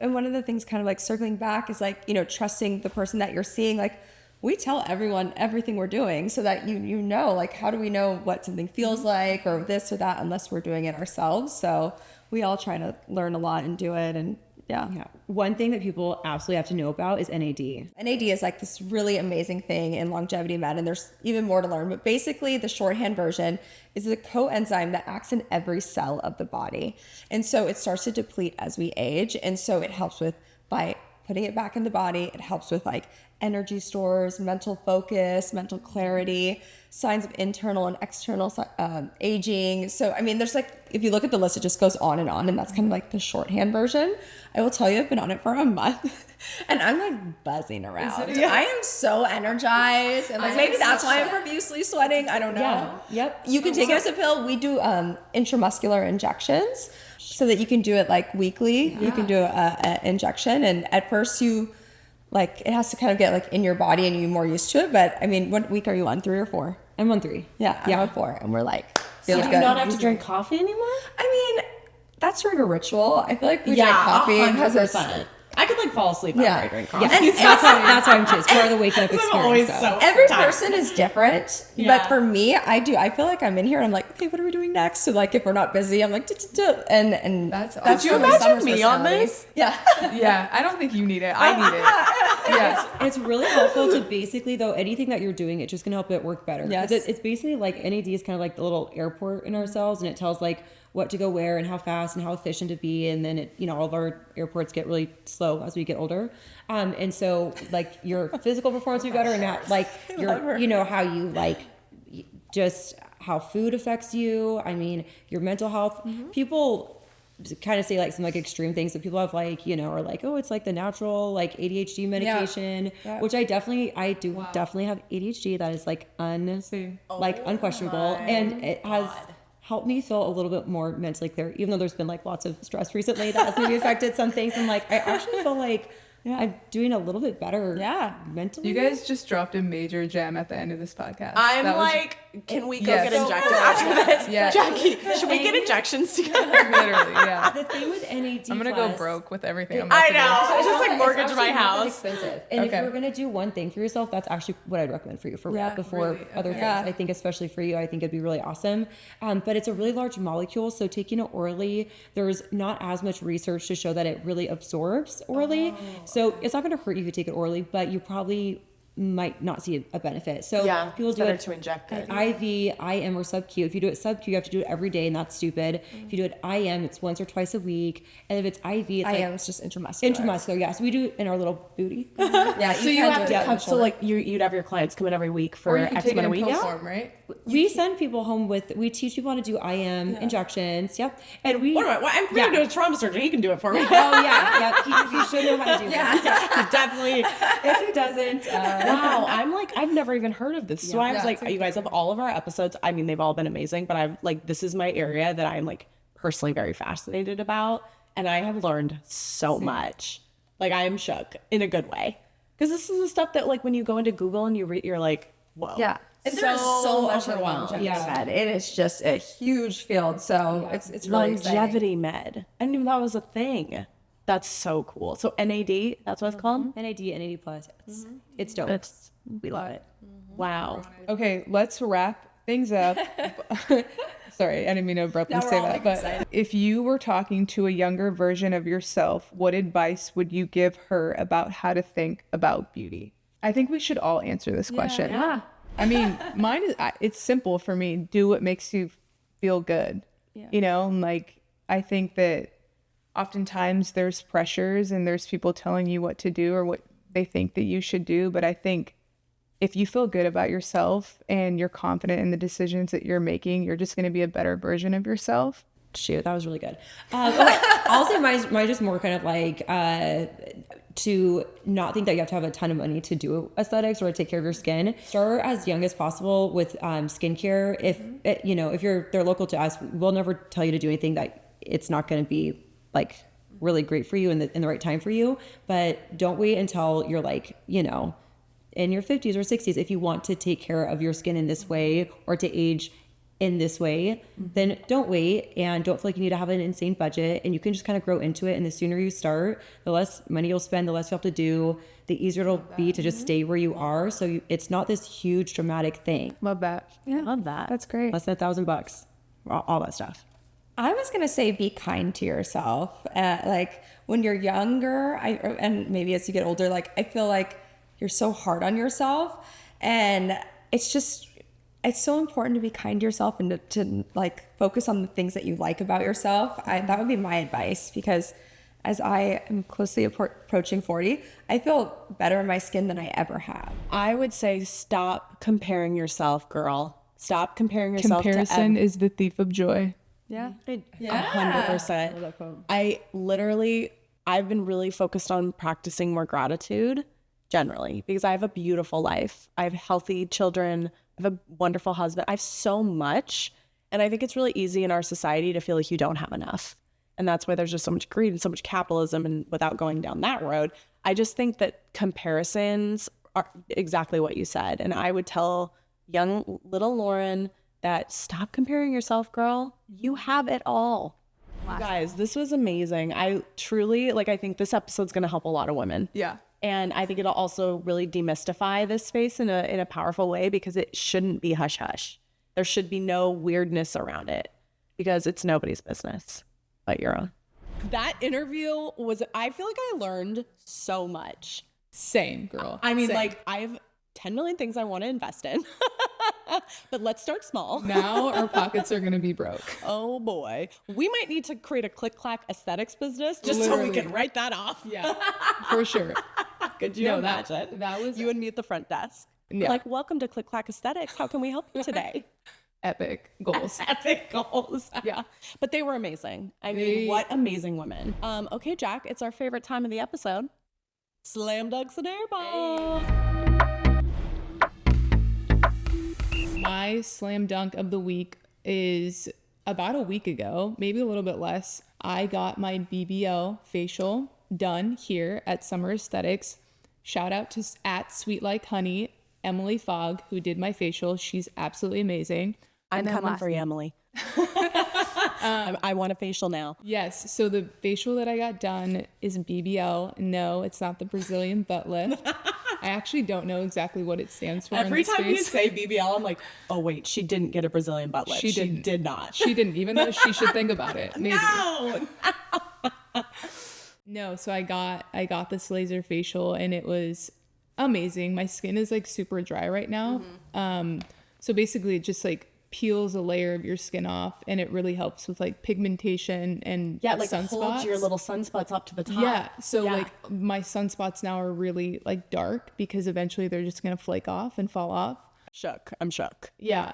And one of the things kind of like circling back is like, you know, trusting the person that you're seeing. Like, we tell everyone everything we're doing so that you know, like, how do we know what something feels like or this or that unless we're doing it ourselves? So we all try to learn a lot and do it. And yeah. One thing that people absolutely have to know about is NAD. NAD is like this really amazing thing in longevity med, and there's even more to learn. But basically, the shorthand version is a coenzyme that acts in every cell of the body. And so it starts to deplete as we age. And so it helps with, by putting it back in the body, it helps with like energy stores, mental focus, mental clarity, signs of internal and external aging. So, I mean, there's like, if you look at the list, it just goes on, and that's kind of like the shorthand version. I will tell you, I've been on it for a month and I'm like buzzing around. I am so energized, and like maybe that's why I'm profusely sweating. I don't know. You can take it as a pill. We do intramuscular injections so that you can do it like weekly. You can do an injection, and at first you like, it has to kind of get like in your body and you're more used to it. But I mean, what week are you on? 3 or 4? I'm on 3. I'm on 4, and we're like, So feels do good. you not have to drink coffee anymore? I mean, that's sort of a ritual. I feel like we drink coffee because it's 100%. I could like fall asleep after I drink coffee. And that's how I'm too. It's part of the waking up experience. always so. so every tired. person is different. Yeah. But for me, I feel like I'm in here and I'm like, okay, what are we doing next? So like, if we're not busy, I'm like, and That's that's Could you really imagine Summer's me on personality. this? Yeah. Yeah, I don't think you need it. I need it. Yeah. It's really helpful to basically, though, anything that you're doing, it's just going to help it work better. Yes. 'Cause it's basically like NAD is kind of like the little airport in ourselves, and it tells like what to go where and how fast and how efficient to be. And then it, you know, all of our airports get really slow as we get older. And so like your physical performance will be better, and that, like your, you know, how you like just how food affects you. I mean, your mental health. People kind of say like some like extreme things that people have like, you know, are like, oh, it's like the natural like ADHD medication, which I definitely definitely have ADHD. That is like unquestionable, and it has helped me feel a little bit more mentally clear, even though there's been like lots of stress recently that has maybe affected some things. And like, I actually feel like I'm doing a little bit better mentally. You guys just dropped a major gem at the end of this podcast. I'm That was- like, can we go Yes. get injected after this? Yeah. Jackie, should we get injections together? Literally, yeah. The thing with NAD, I'm gonna go broke with everything. I know. It's just not like that- mortgage it's my actually not that house. expensive. And Okay. if you're gonna do one thing for yourself, that's actually what I'd recommend for you before other things. I think especially for you, I think it'd be really awesome. But it's a really large molecule, so taking it orally, there's not as much research to show that it really absorbs orally. So it's not gonna hurt you if you take it orally, but you probably might not see a benefit. So people it's do better it to inject it. IV, IM, or sub-Q. If you do it sub-Q, you have to do it every day, and that's stupid. If you do it IM, it's once or twice a week. And if it's IV, it's I like am. It's just intramuscular. intramuscular. Yeah, so we do it in our little booty. Yeah. So you can have do it to on come. the So shoulder. like you'd have your clients come in every week for Or you can X take it amount of in weeks. pill form, right? We send people home with, we teach people how to do IM injections. Yep. And we, What am I? Well, I'm going to do a trauma surgeon. He can do it for me. oh yeah, he should know how to do that. Definitely. If he doesn't, Wow, I'm like, I've never even heard of this. So I was like, you guys have all of our episodes. I mean, they've all been amazing, but I'm like, this is my area that I'm like personally very fascinated about. And I have learned so much. Like, I am shook in a good way. Because this is the stuff that, like, when you go into Google and you read, you're like, whoa. Yeah. And there's so much in overwhelmed. longevity med. It is just a huge field. So it's really exciting. Longevity med. I didn't even know that was a thing. That's so cool. So NAD, that's what it's called? NAD plus. It's dope. We love it. Wow. Okay, let's wrap things up. Sorry, I didn't mean to abruptly say that. But if you were talking to a younger version of yourself, what advice would you give her about how to think about beauty? I think we should all answer this question. Yeah. I mean, mine is, it's simple for me. Do what makes you feel good. You know, and like, I think that oftentimes there's pressures and there's people telling you what to do or what they think that you should do. But I think if you feel good about yourself and you're confident in the decisions that you're making, you're just going to be a better version of yourself. Shoot, that was really good. Okay, I'll say mine just more kind of like to not think that you have to have a ton of money to do aesthetics or to take care of your skin. Start as young as possible with skincare. If you know, if they're local to us, we'll never tell you to do anything that it's not going to be like really great for you in the right time for you. But don't wait until you're like, you know, in your 50s or 60s. If you want to take care of your skin in this way or to age in this way, then don't wait and don't feel like you need to have an insane budget, and you can just kind of grow into it. And the sooner you start, the less money you'll spend, the less you have to do, the easier it'll be to just stay where you are. So it's not this huge dramatic thing. Love that. Yeah, Love that. that's great. Less than $1,000, all that stuff. I was gonna say be kind to yourself. Like when you're younger, and maybe as you get older, like I feel like you're so hard on yourself, and it's so important to be kind to yourself and to like focus on the things that you like about yourself. That would be my advice, because as I am closely approaching 40, I feel better in my skin than I ever have. I would say stop comparing yourself, girl. Stop comparing yourself Comparison is the thief of joy. Yeah. 100%. I've been really focused on practicing more gratitude generally, because I have a beautiful life. I have healthy children. I have a wonderful husband. I have so much. And I think it's really easy in our society to feel like you don't have enough. And that's why there's just so much greed and so much capitalism. And without going down that road, I just think that comparisons are exactly what you said. And I would tell young little Lauren that stop comparing yourself, girl. You have it all. You guys, this was amazing. I truly, I think this episode's going to help a lot of women. Yeah. And I think it'll also really demystify this space in a powerful way, because it shouldn't be hush hush. There should be no weirdness around it, because it's nobody's business but your own. That interview I feel like I learned so much. Same, girl. I mean, Same. I have 10 million things I want to invest in, but let's start small. Now our pockets are going to be broke. Oh boy. We might need to create a Click Clack aesthetics business just so we Literally. can write that off. Yeah, for sure. Could you imagine? That was You and me at the front desk. Yeah. Like, welcome to Click Clack Aesthetics. How can we help you today? epic goals. Epic goals. Yeah. But they were amazing. I mean, what amazing women. Okay, Jack, it's our favorite time of the episode. Slam dunks and airballs. My slam dunk of the week is about a week ago, maybe a little bit less. I got my BBL facial done here at Summer Aesthetics. Shout out to @sweetlikeHoney, Emily Fogg, who did my facial. She's absolutely amazing. I'm coming for you, Emily. I want a facial now. Yes, so the facial that I got done is BBL. No, it's not the Brazilian butt lift. I actually don't know exactly what it stands for. Every in this time you space. say BBL, I'm like, oh wait, she didn't get a Brazilian butt lift. She did not. She didn't, even though she should think about it. Maybe. No. No, so I got this laser facial and it was amazing. My skin is like super dry right now. So basically it just like peels a layer of your skin off, and it really helps with like pigmentation and sunspots. Holds your little sunspots up to the top. Yeah. So like my sunspots now are really like dark, because eventually they're just gonna flake off and fall off. I'm shook. Yeah.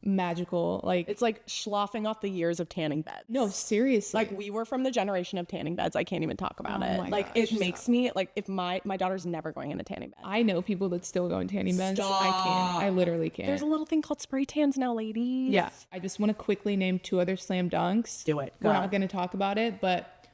Magical. Like It's like sloughing off the years of tanning beds. no, seriously. Like, we were from the generation of tanning beds. I can't even talk about Oh it. my Like, gosh. it makes me like, if my daughter's never going in a tanning bed. I know people that still go in tanning beds. I can't. I literally can't. There's a little thing called spray tans now, ladies. Yeah. I just want to quickly name 2 other slam dunks. Do it. We're Go. not going to talk about it, but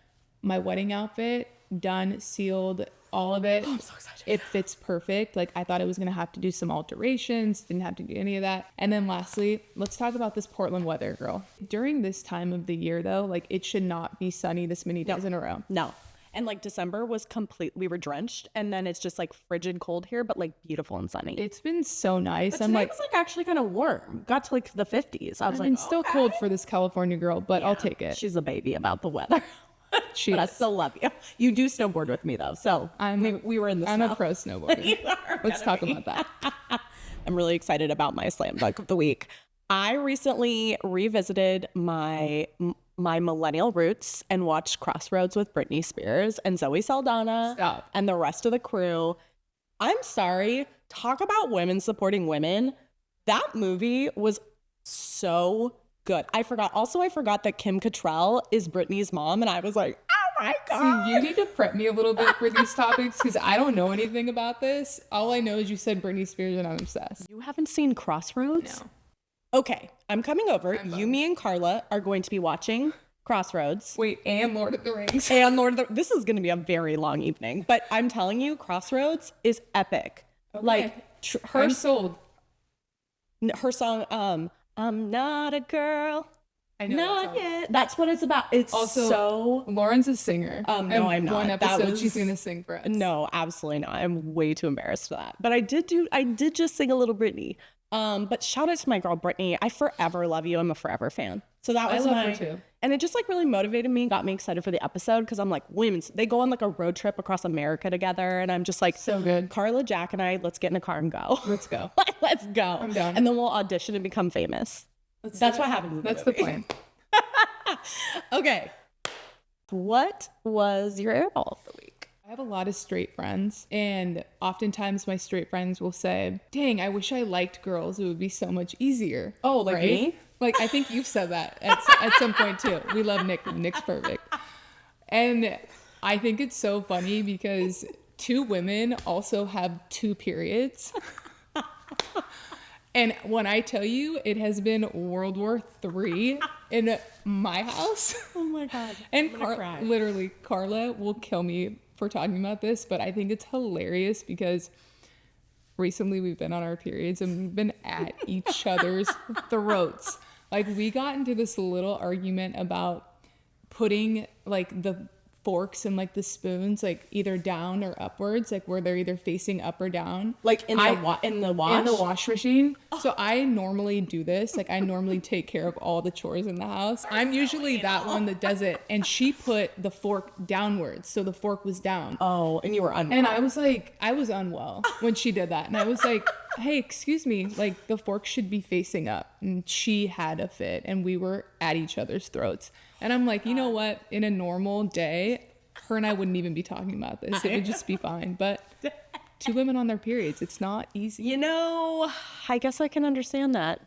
my wedding outfit, done, sealed, all of it. I'm so excited. It fits perfect. Like, I thought it was going to have to do some alterations. Didn't have to do any of that. And then lastly, let's talk about this Portland weather, girl. During this time of the year, though, like, it should not be sunny this many days in a row. No. And like December was we were drenched, and then it's just like frigid cold here, but like beautiful and sunny. It's been so nice. But I'm today like, was like actually kind of warm. Got to like the 50s. I was like, it's still cold for this California girl, but I'll take it. she's a baby about the weather. She But I is. still love you. You do snowboard with me though, so we were in the I'm snow. a pro snowboarder. Let's talk about that. I'm really excited about my slam dunk of the week. I recently revisited my millennial roots and watched Crossroads with Britney Spears and Zoe Saldana Stop. and the rest of the crew. I'm sorry, talk about women supporting women. That movie was so good. I forgot that Kim Cattrall is Britney's mom, and I was like, oh my God. See, you need to prep me a little bit for these topics, because I don't know anything about this. All I know is you said Britney Spears and I'm obsessed. You haven't seen Crossroads? No. Okay, I'm coming over. You, me, and Carla are going to be watching Crossroads. Wait, and Lord of the Rings. And this is going to be a very long evening, but I'm telling you, Crossroads is epic. Okay. Like I'm sold. her song, I'm not a girl. I know Not that song. yet. That's what it's about. It's Also, so. Lauren's a singer. No, And I'm not. One That episode, she's was- gonna sing for us. No, absolutely not. I'm way too embarrassed for that. But I did just sing a little Britney. But shout out to my girl Brittany. I forever love you. I'm a forever fan. So that was love her too. And it just like really motivated me, got me excited for the episode because I'm like, they go on like a road trip across America together, and I'm just like, So good. Carla, Jack, and I, let's get in a car and go. Let's go. Let's go. I'm down. And then we'll audition and become famous. That's what happens. In That's the movie. plan. Okay. What was your airball of the week? I have a lot of straight friends, and oftentimes my straight friends will say, dang, I wish I liked girls. It would be so much easier. Oh, like me? Like, I think you've said that at some point too. We love Nick. Nick's perfect. And I think it's so funny because 2 women also have 2 periods. And when I tell you, it has been World War III in my house. Oh my God. And I'm gonna cry. literally, Carla will kill me for talking about this, but I think it's hilarious because recently we've been on our periods and we've been at each other's throats. Like, we got into this little argument about putting like the forks and like the spoons like either down or upwards, like where they're either facing up or down, Like in the wash? in the wash machine. So I normally do this. Like, I normally take care of all the chores in the house. I'm usually that one that does it. And she put the fork downwards. So the fork was down. Oh, and you were unwell. And I was like, I was unwell when she did that. And I was like, hey, excuse me, like the fork should be facing up. And she had a fit and we were at each other's throats. And I'm like, you know what? In a normal day, her and I wouldn't even be talking about this. It would just be fine. But 2 women on their periods, it's not easy. You know, I guess I can understand that.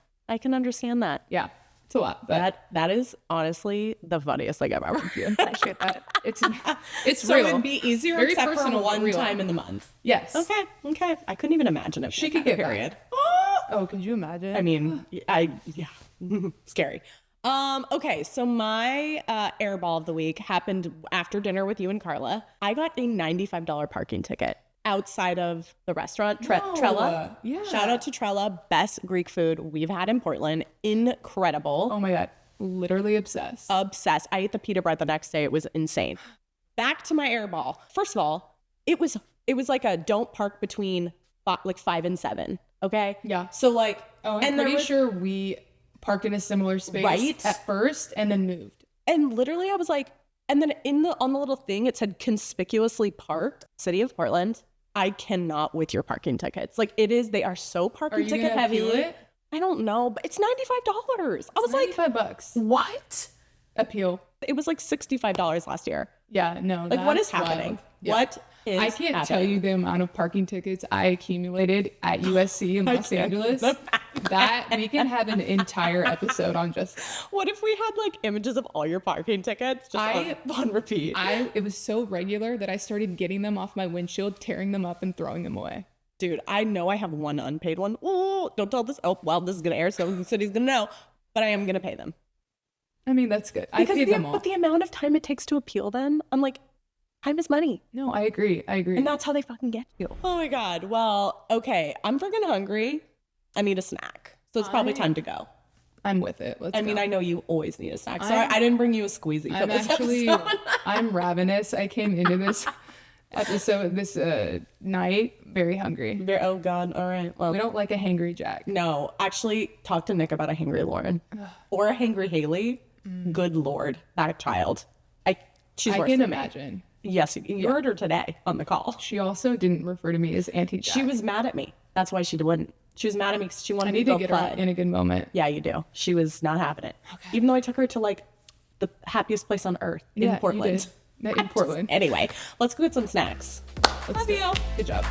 Yeah, it's a lot. But That is honestly the funniest thing I've ever heard. appreciate that. It's So real. it'd be easier Very except personal, for one real. time in the month. Yes. Okay. I couldn't even imagine it. She could get period. Oh, could you imagine? I mean, yeah, scary. Okay, so my airball of the week happened after dinner with you and Carla. I got a $95 parking ticket outside of the restaurant, Trella. yeah. Shout out to Trella, best Greek food we've had in Portland. Incredible. Oh my God. Literally obsessed. Obsessed. I ate the pita bread the next day. It was insane. Back to my airball. First of all, it was like a don't park between like 5 and 7. Okay. Yeah. So like, Oh, I'm pretty sure we parked in a similar space Right? at first and then moved. and literally I was like, and then on the little thing it said conspicuously parked, City of Portland. I cannot with your parking tickets. Like they are so parking Are you ticket gonna heavy. appeal it? I don't know, but it's $95. I was like, $95. what? Appeal. It was like $65 last year. Yeah, no. Like, what is that's happening? wild. Yeah. What is I can't tell happening? you the amount of parking tickets I accumulated at USC in Los Angeles. That we can have an entire episode on just that. What if we had like images of all your parking tickets just on repeat? It was so regular that I started getting them off my windshield, tearing them up and throwing them away. Dude, I know I have one unpaid one. Oh, don't tell this. Oh, well, this is going to air, so the city's going to know. But I am going to pay them. I mean, that's good. I paid them all. But the amount of time it takes to appeal them, I'm like, time is money. No, I agree. And that's how they fucking get you. Oh my God. Well, okay. I'm freaking hungry. I need a snack. So it's probably time to go. I'm with it. Let's I mean, go. I know you always need a snack. So I didn't bring you a squeezy for I'm this actually, episode. I'm ravenous. I came into this episode, this night, very hungry. Oh God. All right. Well, We don't like a hangry Jack. no, actually talk to Nick about a hangry Lauren or a hangry Haley. Good Lord, that child. She's I worse can than me. imagine. Yes, you heard her today on the call. She also didn't refer to me as Auntie Jack. She was mad at me. That's why she wouldn't. She was mad at me because she wanted I me need to to go get her play. in a good moment. Yeah, you do. She was not having it. Even though I took her to like the happiest place on earth in Portland. In Portland. Anyway, let's go get some snacks. Love you. Good job.